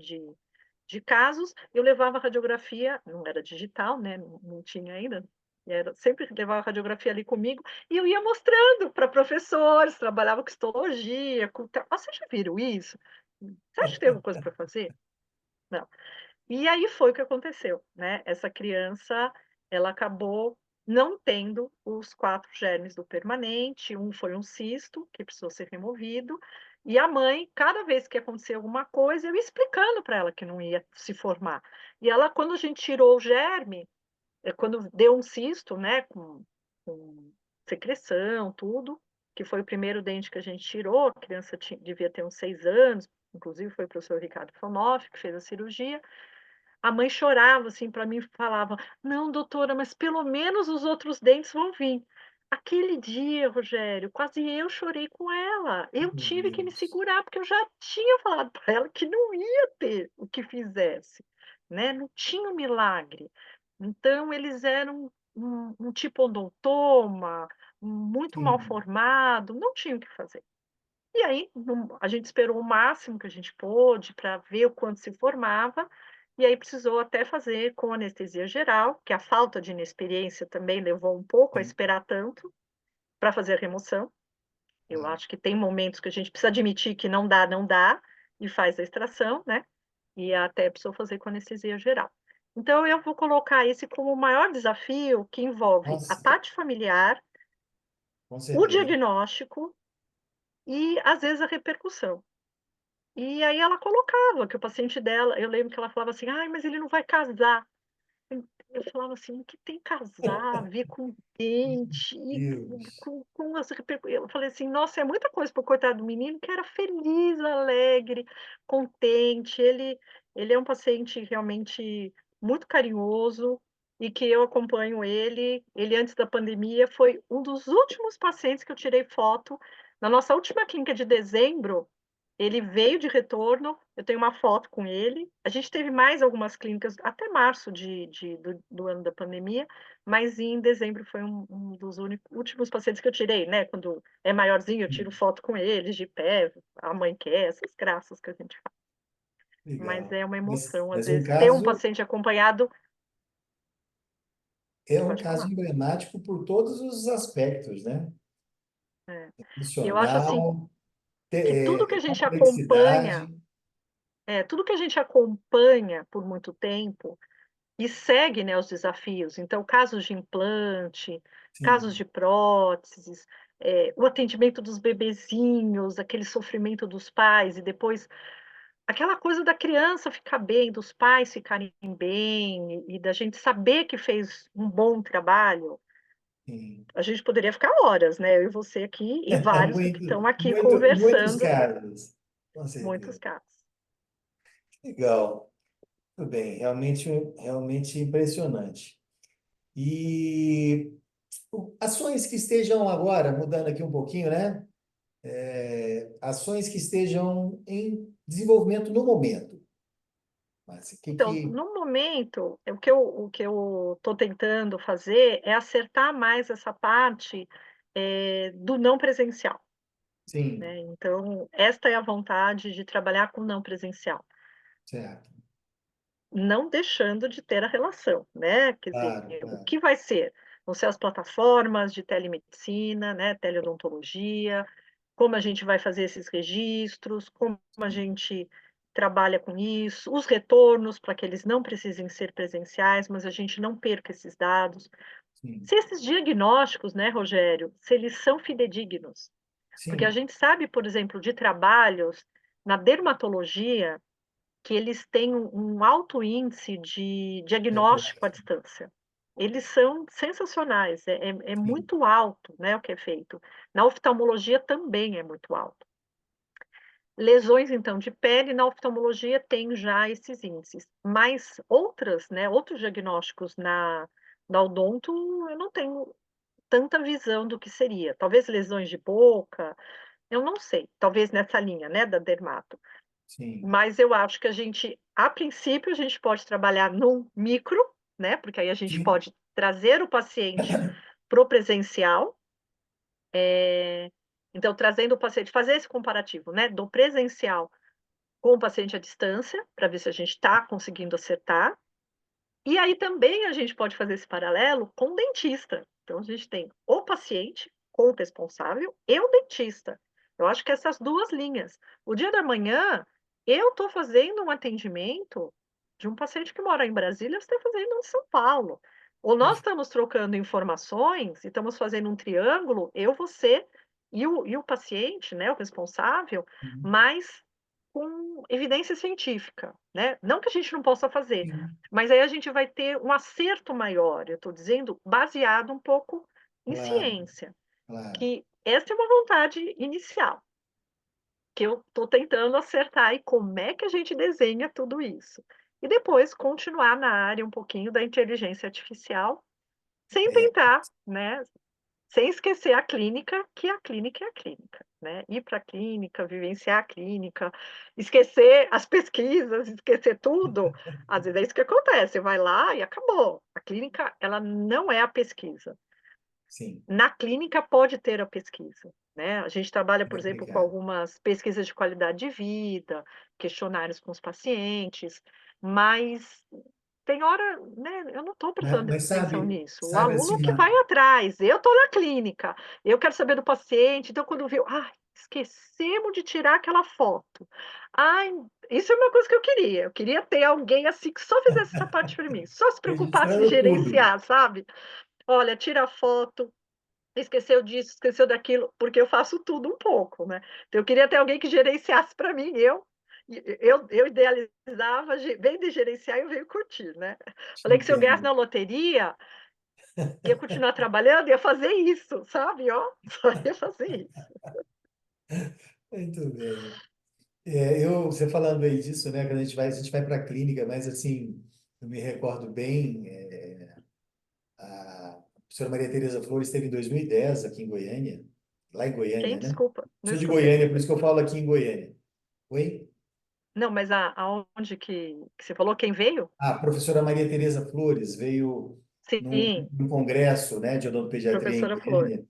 de casos, eu levava radiografia, não era digital, né, não tinha ainda, era sempre levava a radiografia ali comigo, e eu ia mostrando para professores, trabalhava com histologia, com vocês já viram isso? Você acha que tem alguma coisa para fazer? Não. E aí foi o que aconteceu, né, essa criança, ela acabou não tendo os 4 germes do permanente, um foi um cisto, que precisou ser removido, e a mãe, cada vez que acontecia alguma coisa, eu ia explicando para ela que não ia se formar. E ela, quando a gente tirou o germe, quando deu um cisto, né, com secreção, tudo, que foi o primeiro dente que a gente tirou, a criança devia ter uns 6 anos, inclusive foi o professor Ricardo Fonoff que fez a cirurgia, a mãe chorava, assim, para mim, falava: "Não, doutora, mas pelo menos os outros dentes vão vir". Aquele dia, Rogério, quase eu chorei com ela. Eu Meu tive que me Deus. segurar, porque eu já tinha falado para ela que não ia ter o que fizesse, né, não tinha um milagre. Então eles eram um tipo odontoma, muito mal Sim. formado, não tinha o que fazer. E aí, a gente esperou o máximo que a gente pôde para ver o quanto se formava, e aí precisou até fazer com anestesia geral, que a falta de inexperiência também levou um pouco a Sim. esperar tanto para fazer a remoção. Eu Claro. acho que tem momentos que a gente precisa admitir que não dá, não dá, e faz a extração, né, e até precisou fazer com anestesia geral. Então eu vou colocar esse como o maior desafio, que envolve a Nossa, parte familiar, com o certeza. diagnóstico e, às vezes, a repercussão. E aí ela colocava que o paciente dela, eu lembro que ela falava assim: "Ai, mas ele não vai casar". Eu falava assim: "O que tem casar a ver com dente e Deus. com as eu falei assim: "Nossa, é muita coisa para o coitado do menino que era feliz, alegre, contente". Ele é um paciente realmente muito carinhoso e que eu acompanho ele. Ele, antes da pandemia, foi um dos últimos pacientes que eu tirei foto. Na nossa última clínica de dezembro, ele veio de retorno, eu tenho uma foto com ele. A gente teve mais algumas clínicas até março do ano da pandemia, mas em dezembro foi um dos últimos pacientes que eu tirei, né, quando é maiorzinho, eu tiro foto com eles de pé, a mãe quer, essas graças que a gente faz. Mas Legal. é uma Mas, emoção, às mas um vezes, ter um caso paciente acompanhado. é um Pode caso falar. emblemático por todos os aspectos, né? É. Eu acho, assim, Funcional, que tudo que a gente acompanha complexidade. tudo que a gente acompanha por muito tempo e segue, né, os desafios, então casos de implante, casos Sim, de próteses, o atendimento dos bebezinhos, aquele sofrimento dos pais e depois aquela coisa da criança ficar bem, dos pais ficarem bem e da gente saber que fez um bom trabalho, sim. a gente poderia ficar horas, né, eu e você aqui e vários que estão aqui Muitos conversando, casos, com muitos certeza. casos. Legal. Tudo bem, realmente impressionante. E ações que estejam agora, mudando aqui um pouquinho, né? Ações que estejam em desenvolvimento no momento. Mas o que Então, que... no momento, o que eu estou tentando fazer é acertar mais essa parte, do não presencial, Sim, né, então esta é a vontade de trabalhar com não presencial, certo. não deixando de ter a relação, né, quer dizer, Claro, o claro. que vai ser? Vão ser as plataformas de telemedicina, né, teleodontologia, como a gente vai fazer esses registros, como a gente trabalha com isso, os retornos para que eles não precisem ser presenciais, mas a gente não perca esses dados. Sim, Se esses diagnósticos, né, Rogério, se eles são fidedignos, porque a sim, gente sabe, por exemplo, de trabalhos na dermatologia que eles têm um alto índice de diagnóstico à verdade. distância. Eles são sensacionais, é Sim, muito alto, né, o que é feito. Na oftalmologia também é muito alto. Lesões, então, de pele, na oftalmologia tem já esses índices, mas outras, né, outros diagnósticos na odonto, eu não tenho tanta visão do que seria. Talvez lesões de boca, eu não sei, talvez nessa linha, né, da dermato. sim, Mas eu acho que a gente, a princípio, a gente pode trabalhar no micro, né? Porque aí a gente sim, pode trazer o paciente para o presencial. Então, trazendo o paciente, fazer esse comparativo, né? Do presencial com o paciente à distância, para ver se a gente está conseguindo acertar. E aí também a gente pode fazer esse paralelo com o dentista. Então, a gente tem o paciente com o responsável e o dentista. Eu acho que essas duas linhas. O dia da manhã, eu estou fazendo um atendimento de um paciente que mora em Brasília, você está fazendo em São Paulo. Ou nós estamos trocando informações e estamos fazendo um triângulo, eu, você e o paciente, né, o responsável, mas com evidência científica, né? Não que a gente não possa fazer, sim, mas aí a gente vai ter um acerto maior, eu estou dizendo, baseado um pouco em claro, ciência, claro. que essa é uma vontade inicial, que eu estou tentando acertar e como é que a gente desenha tudo isso. E depois continuar na área um pouquinho da inteligência artificial, sem É, tentar, né, sem esquecer a clínica, que a clínica é a clínica, né? Ir para a clínica, vivenciar a clínica, esquecer as pesquisas, esquecer tudo, às vezes é isso que acontece, você vai lá e acabou. A clínica, ela não é a pesquisa. sim, Na clínica pode ter a pesquisa, né? A gente trabalha, é por exemplo, com aplicado. algumas pesquisas de qualidade de vida, questionários com os pacientes, mas tem hora, né, eu não estou prestando Mas atenção sabe, nisso, o sabe aluno assim, que vai atrás, eu estou na clínica, eu quero saber do paciente, então quando viu: "Ai, esquecemos de tirar aquela foto". Ai, isso é uma coisa que eu queria ter alguém, assim, que só fizesse essa parte para mim, só se preocupasse em registrando tudo. gerenciar, sabe. "Olha, tira a foto, esqueceu disso, esqueceu daquilo", porque eu faço tudo um pouco, né. Então eu queria ter alguém que gerenciasse para mim, eu idealizava vem de gerenciar, eu venho curtir, né. Te Falei que se eu ganhasse entendo. na loteria, ia continuar trabalhando, ia fazer isso, sabe, ó, só ia fazer isso. Muito bem. Você falando aí disso, né? Quando a gente vai para a clínica, mas assim, eu me recordo bem, a professora Maria Tereza Flores esteve em 2010 aqui em Goiânia, lá em Quem? Goiânia, né? Desculpa, não Sou de escutei. Goiânia, por isso que eu falo aqui em Goiânia. Oi? Não, mas aonde que você falou, quem veio? A professora Maria Tereza Flores veio num, Sim, num congresso, né, de odontopediatria em professora Flor, Goiânia,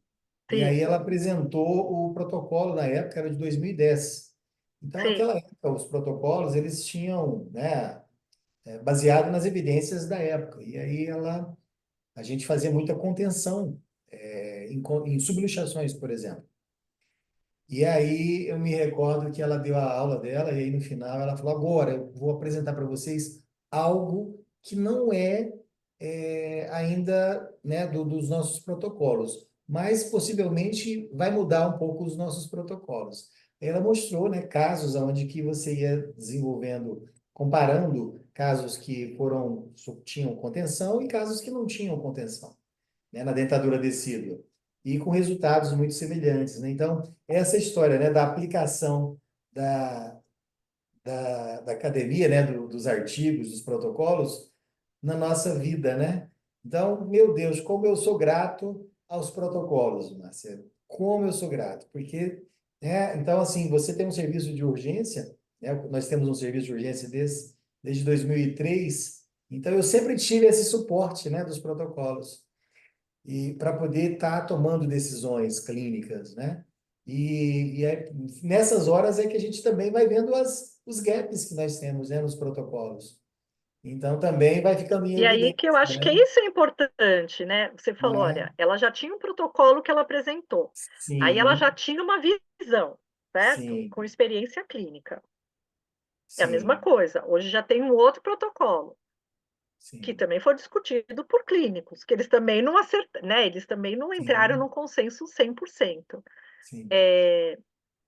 e sim, aí ela apresentou o protocolo, na época era de 2010. Então, sim. naquela época, os protocolos, eles tinham, né, baseado nas evidências da época. E aí a gente fazia muita contenção, em subluxações, por exemplo. E aí eu me recordo que ela deu a aula dela, e aí no final ela falou: agora eu vou apresentar para vocês algo que não ainda, né, dos nossos protocolos, mas possivelmente vai mudar um pouco os nossos protocolos. Ela mostrou, né, casos onde que você ia desenvolvendo, comparando casos que tinham contenção e casos que não tinham contenção, né, na dentadura decídua, e com resultados muito semelhantes, né? Então, essa história, né, da aplicação da, da academia, né, dos artigos, dos protocolos, na nossa vida, né? Então, meu Deus, como eu sou grato aos protocolos, Marcelo. Como eu sou grato, porque, então, assim, você tem um serviço de urgência, né? Nós temos um serviço de urgência desde 2003, então eu sempre tive esse suporte, né, dos protocolos e para poder estar tomando decisões clínicas, né? Nessas horas é que a gente também vai vendo os gaps que nós temos, né, nos protocolos. Então também vai ficando em E aí que eu evidência, acho que né? isso é importante, né? Você falou, Né? olha, ela já tinha um protocolo que ela apresentou, aí ela já Sim, tinha uma visão, certo? sim, Com experiência clínica. É a mesma sim, coisa. Hoje já tem um outro protocolo, que sim, também foi discutido por clínicos, que eles também não acertaram, né? Eles também não entraram sim, no consenso 100%. sim, É,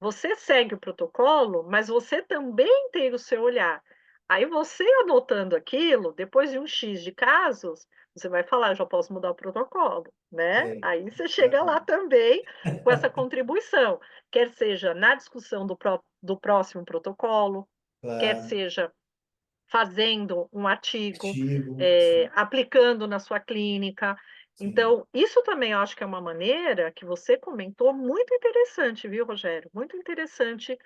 você segue o protocolo, mas você também tem o seu olhar. Aí você anotando aquilo, depois de um X de casos, você vai falar, eu já posso mudar o protocolo, né? Aí você chega lá exatamente. também com essa contribuição, quer seja na discussão do próximo protocolo, quer Claro, seja fazendo um artigo, artigo, sim, aplicando na sua clínica. sim. Então, isso também eu acho que é uma maneira que você comentou muito interessante, viu, Rogério? Muito interessante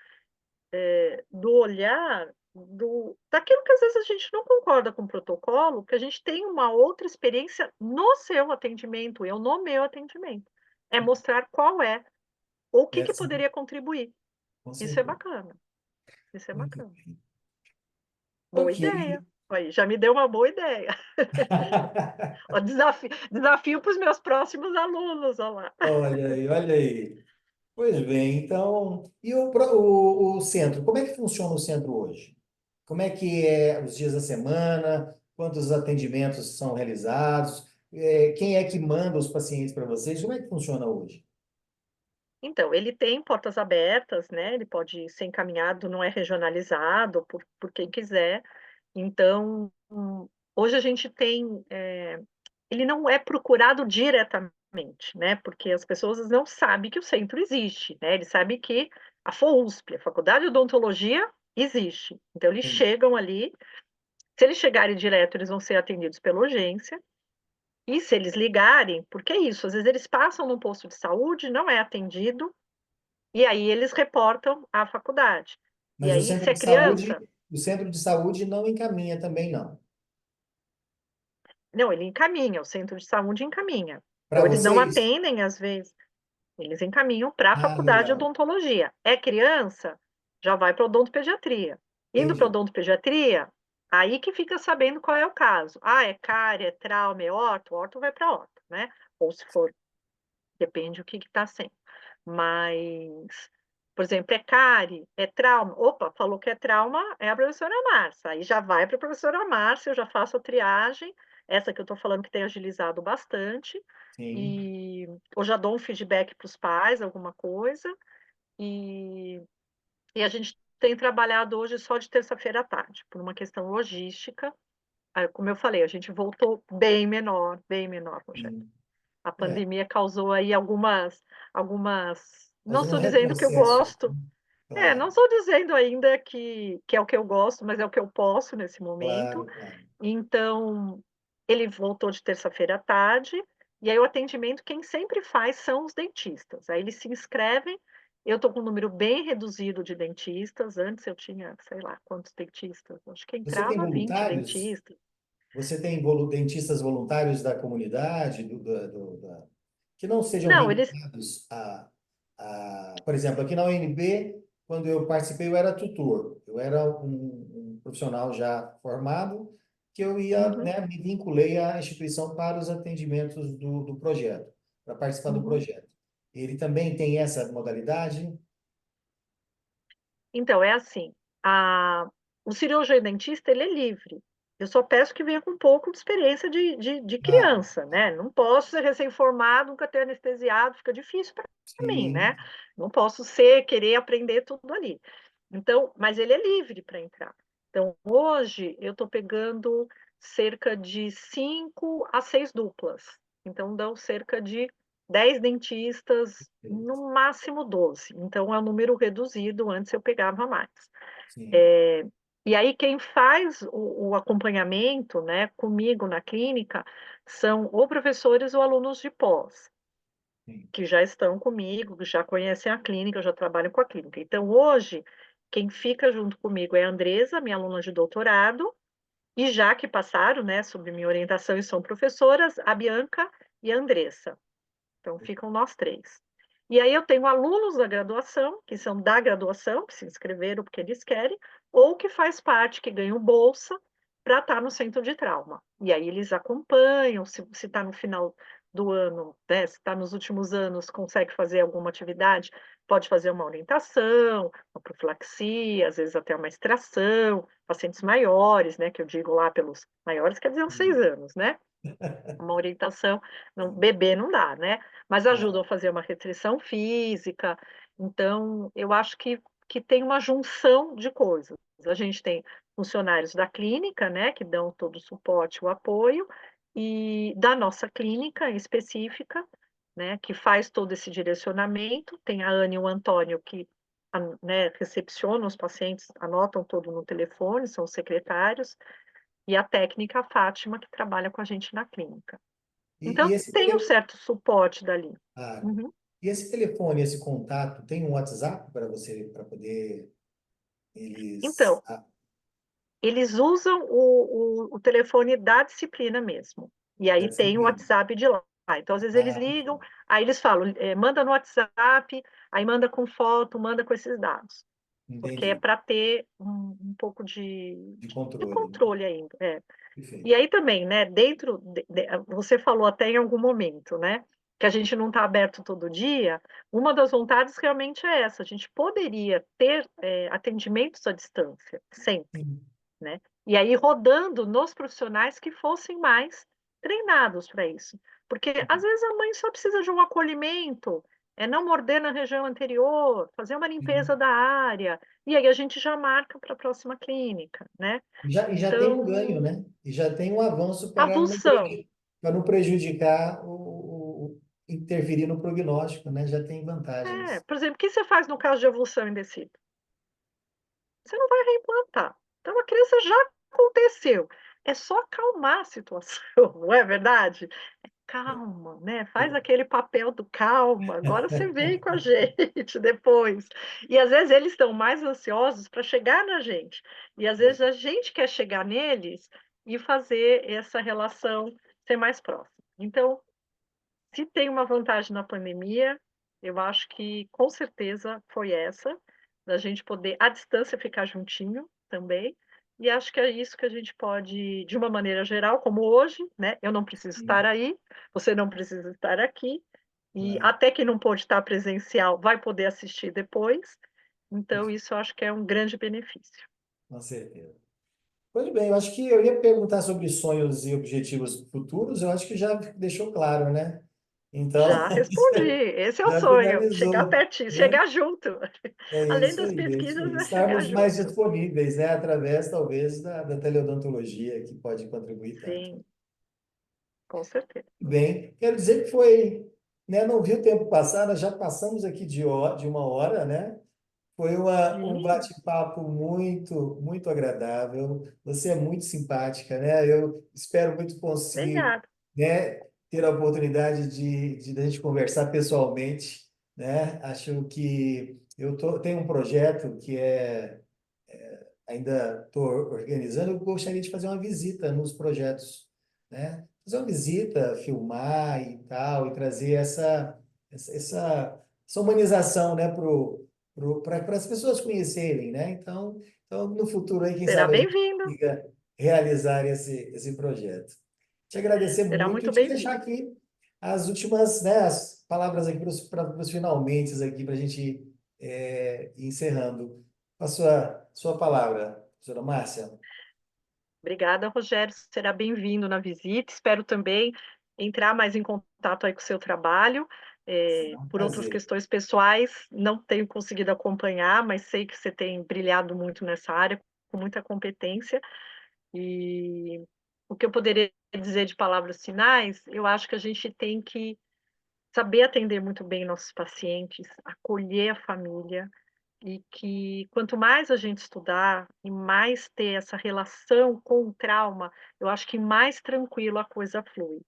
do olhar daquilo que às vezes a gente não concorda com o protocolo, que a gente tem uma outra experiência no seu atendimento, eu no meu atendimento. É mostrar qual é, ou o que É que assim, poderia contribuir. com Isso é certeza. bacana, isso é Muito bacana. bem. Boa Ok. ideia. Aí, já me deu uma boa ideia. Ó, desafio para os meus próximos alunos, olha lá. Olha aí, olha aí. Pois bem, então, e o centro? Como é que funciona o centro hoje? Como é que é os dias da semana? Quantos atendimentos são realizados? Quem é que manda os pacientes para vocês? Como é que funciona hoje? Então, ele tem portas abertas, né? Ele pode ser encaminhado, não é regionalizado por quem quiser. Então, hoje a gente tem, ele não é procurado diretamente, né? Porque as pessoas não sabem que o centro existe, né? Eles sabem que a FOUSP, a Faculdade de Odontologia, existe. Então, eles Sim. chegam ali, se eles chegarem direto, eles vão ser atendidos pela urgência. E se eles ligarem, porque é isso, às vezes eles passam num posto de saúde, não é atendido, e aí eles reportam à faculdade. E Mas aí, se é criança, o centro de saúde não encaminha também, não. não, ele encaminha, o centro de saúde encaminha. Para Então, eles não vocês? atendem, às vezes, eles encaminham para a Ah, faculdade de legal. odontologia. É criança, já vai para odontopediatria. Indo para Entendi. odontopediatria, aí que fica sabendo qual é o caso. Ah, é cárie, é trauma, é orto vai para orto, né? Ou se for, depende o que está sendo. Mas, por exemplo, é cárie, é trauma. Opa, falou que é trauma, é a professora Márcia. Aí já vai para a professora Márcia, eu já faço a triagem, essa que eu estou falando que tem agilizado bastante, Sim. e eu já dou um feedback para os pais, alguma coisa, e, e a gente tem trabalhado hoje só de terça-feira à tarde, por uma questão logística. Aí, como eu falei, a gente voltou bem menor, Rogério. Sim. A É, pandemia causou aí algumas. Não causou um estou dizendo que eu retrocesso, gosto, não claro, estou dizendo ainda que é o que eu gosto, mas é o que eu posso nesse momento. claro, claro. Então, ele voltou de terça-feira à tarde, e aí o atendimento, quem sempre faz são os dentistas. Aí eles se inscrevem. Eu estou com um número bem reduzido de dentistas. Antes eu tinha, sei lá, quantos dentistas? Acho que Você tem entrava 20 voluntários? dentistas. Você tem dentistas voluntários da comunidade, que não sejam Não, eles. vinculados por exemplo, aqui na UNB, quando eu participei, eu era tutor. Eu era um profissional já formado, que eu ia, Uhum, né, me vinculei à instituição para os atendimentos do projeto, para participar do uhum. projeto. Ele também tem essa modalidade? Então, é assim, a o cirurgião e dentista, ele é livre. Eu só peço que venha com um pouco de experiência de Ah, criança, né? Não posso ser recém-formado, nunca ter anestesiado, fica difícil para mim, sim, né? Não posso ser, querer aprender tudo ali. Então, mas ele é livre para entrar. Então, hoje, eu estou pegando cerca de 5 a 6 duplas. Então, dão cerca de 10 dentistas, no máximo 12. Então, é um número reduzido, antes eu pegava mais. sim, É, e aí, quem faz o acompanhamento, né, comigo na clínica são ou professores ou alunos de pós, sim, que já estão comigo, que já conhecem a clínica, já trabalham com a clínica. Então, hoje, quem fica junto comigo é a Andresa, minha aluna de doutorado, e já que passaram, né, sob minha orientação e são professoras, a Bianca e a Andressa. Então, ficam nós três. E aí eu tenho alunos da graduação, que são da graduação, que se inscreveram porque eles querem, ou que faz parte, que ganham bolsa para estar no centro de trauma. E aí eles acompanham, se está no final do ano, né, se está nos últimos anos, consegue fazer alguma atividade, pode fazer uma orientação, uma profilaxia, às vezes até uma extração, pacientes maiores, né, que eu digo lá pelos maiores, quer dizer, uns 6 anos, né? Uma orientação, não, sim, bebê não dá, né? Mas ajudam claro. a fazer uma restrição física. Então, eu acho que tem uma junção de coisas. A gente tem funcionários da clínica, né, que dão todo o suporte, o apoio, e da nossa clínica específica, né, que faz todo esse direcionamento. Tem a Ana e o Antônio que né, recepcionam os pacientes, anotam tudo no telefone, são os secretários, e a técnica Fátima, que trabalha com a gente na clínica. E, Então, e esse tem um tele... certo suporte dali. ah, Uhum. e esse telefone, esse contato, tem um WhatsApp para você, para poder eles... Então, eles usam o telefone da disciplina mesmo. E da aí tem o disciplina. WhatsApp de lá. Então, às vezes eles ligam, Perfeito. aí eles falam, manda no WhatsApp, aí manda com foto, manda com esses dados. Porque é Entendi. para ter um pouco De de controle, né? controle ainda. E Perfeito. aí também, né, você falou até em algum momento, né, que a gente não está aberto todo dia, uma das vontades realmente é essa, a gente poderia ter atendimentos à distância, sempre, Sim. né? E aí rodando nos profissionais que fossem mais treinados para isso. Porque às vezes a mãe só precisa de um acolhimento, não morder na região anterior, fazer uma limpeza Sim. da área, e aí a gente já marca para a próxima clínica, né? E já tem um ganho, Então, né? E já tem um avanço avulsão. para não prejudicar interferir no prognóstico, né? Já tem É, vantagens. por exemplo, o que você faz no caso de avulsão indecisa? Você não vai reimplantar. Então a criança já aconteceu. É só acalmar a situação, não é verdade? Calma, né? Faz aquele papel do calma. Agora você vem com a gente depois. E às vezes eles estão mais ansiosos para chegar na gente. E às vezes a gente quer chegar neles e fazer essa relação ser mais próxima. Então, se tem uma vantagem na pandemia, eu acho que com certeza foi essa, da gente poder à distância ficar juntinho também, e acho que é isso que a gente pode, de uma maneira geral, como hoje, né, eu não preciso estar Sim, aí, você não precisa estar aqui, e né? até quem não pôde estar presencial vai poder assistir depois, então Perfeito, isso eu acho que é um grande benefício. com certeza. Pois bem, eu acho que eu ia perguntar sobre sonhos e objetivos futuros, eu acho que já deixou claro, né? Então, Já respondi, esse é o já sonho, chegar finalizou, pertinho, né? chegar junto. É Além isso das aí, é isso pesquisas, aí. é chegar Estarmos mais junto. disponíveis, né? Através, talvez, da teleodontologia, que pode contribuir tanto. Sim, com certeza. Bem, quero dizer que foi, né? Não vi o tempo passar, nós já passamos aqui de uma hora, né? Foi um Sim, bate-papo muito agradável. Você é muito simpática, né? Eu espero muito conseguir, obrigada. né, ter a oportunidade de a gente conversar pessoalmente, né? Acho que tenho um projeto que ainda estou organizando. Eu gostaria de fazer uma visita nos projetos, né? Fazer uma visita, filmar e tal, e trazer essa humanização, né, para as pessoas conhecerem, né? Então, no futuro aí, quem Será sabe a gente bem-vindo, consiga realizar esse projeto. Te agradecer será muito e muito te deixar bem-vindo. aqui as últimas, né, as palavras aqui para os finalmente aqui, para a gente ir encerrando. A sua palavra, professora Márcia. Obrigada, Rogério, será bem-vindo na visita. Espero também entrar mais em contato aí com o seu trabalho. Será um Por outras prazer. questões pessoais, não tenho conseguido acompanhar, mas sei que você tem brilhado muito nessa área, com muita competência. E o que eu poderia dizer de palavras finais, eu acho que a gente tem que saber atender muito bem nossos pacientes, acolher a família, e que quanto mais a gente estudar e mais ter essa relação com o trauma, eu acho que mais tranquilo a coisa flui.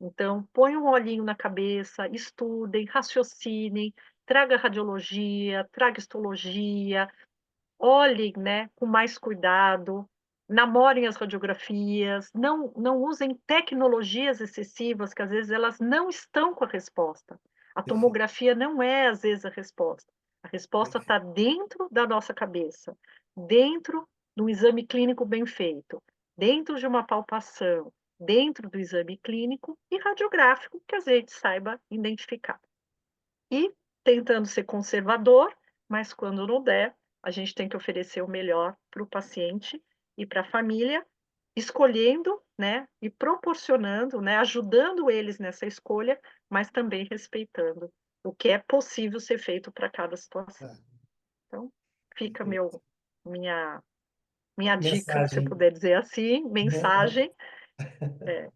Então, põe um olhinho na cabeça, estudem, raciocinem, traga radiologia, traga histologia, olhem, né, com mais cuidado, namorem as radiografias, não usem tecnologias excessivas, que às vezes elas não estão com a resposta. A Perfeito, tomografia não é, às vezes, a resposta. A resposta perfeito. está dentro da nossa cabeça, dentro de um exame clínico bem feito, dentro de uma palpação, dentro do exame clínico e radiográfico, que a gente saiba identificar. E tentando ser conservador, mas quando não der, a gente tem que oferecer o melhor para o paciente e para a família, escolhendo, né, e proporcionando, né, ajudando eles nessa escolha, mas também respeitando o que é possível ser feito para cada situação. Ah, Então, fica perfeito. minha minha dica, se eu Mensagem. puder dizer assim, mensagem,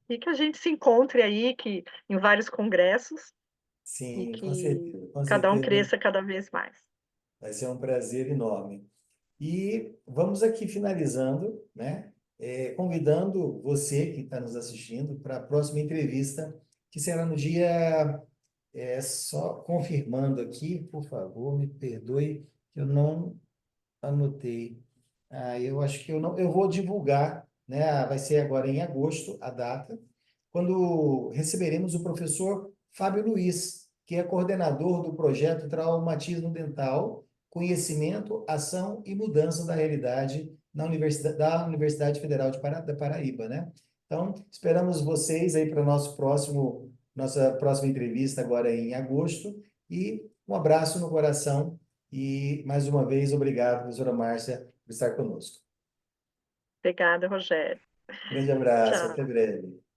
e que a gente se encontre aí que em vários congressos e Sim, com certeza, que com cada um certeza. cresça cada vez mais. Vai ser um prazer enorme. E vamos aqui finalizando, né? Convidando você que está nos assistindo para a próxima entrevista que será no dia, só confirmando aqui, por favor, me perdoe, que eu não anotei. Eu acho que eu não, eu vou divulgar, né? Vai ser agora em agosto a data, quando receberemos o professor Fábio Luiz, que é coordenador do projeto Traumatismo Dental, Conhecimento, Ação e Mudança da Realidade da Universidade Federal da Paraíba, né? Então, esperamos vocês aí para nossa próxima entrevista agora em agosto, e um abraço no coração e, mais uma vez, obrigado, professora Márcia, por estar conosco. Obrigada, Rogério. Grande abraço, até Tchau. breve.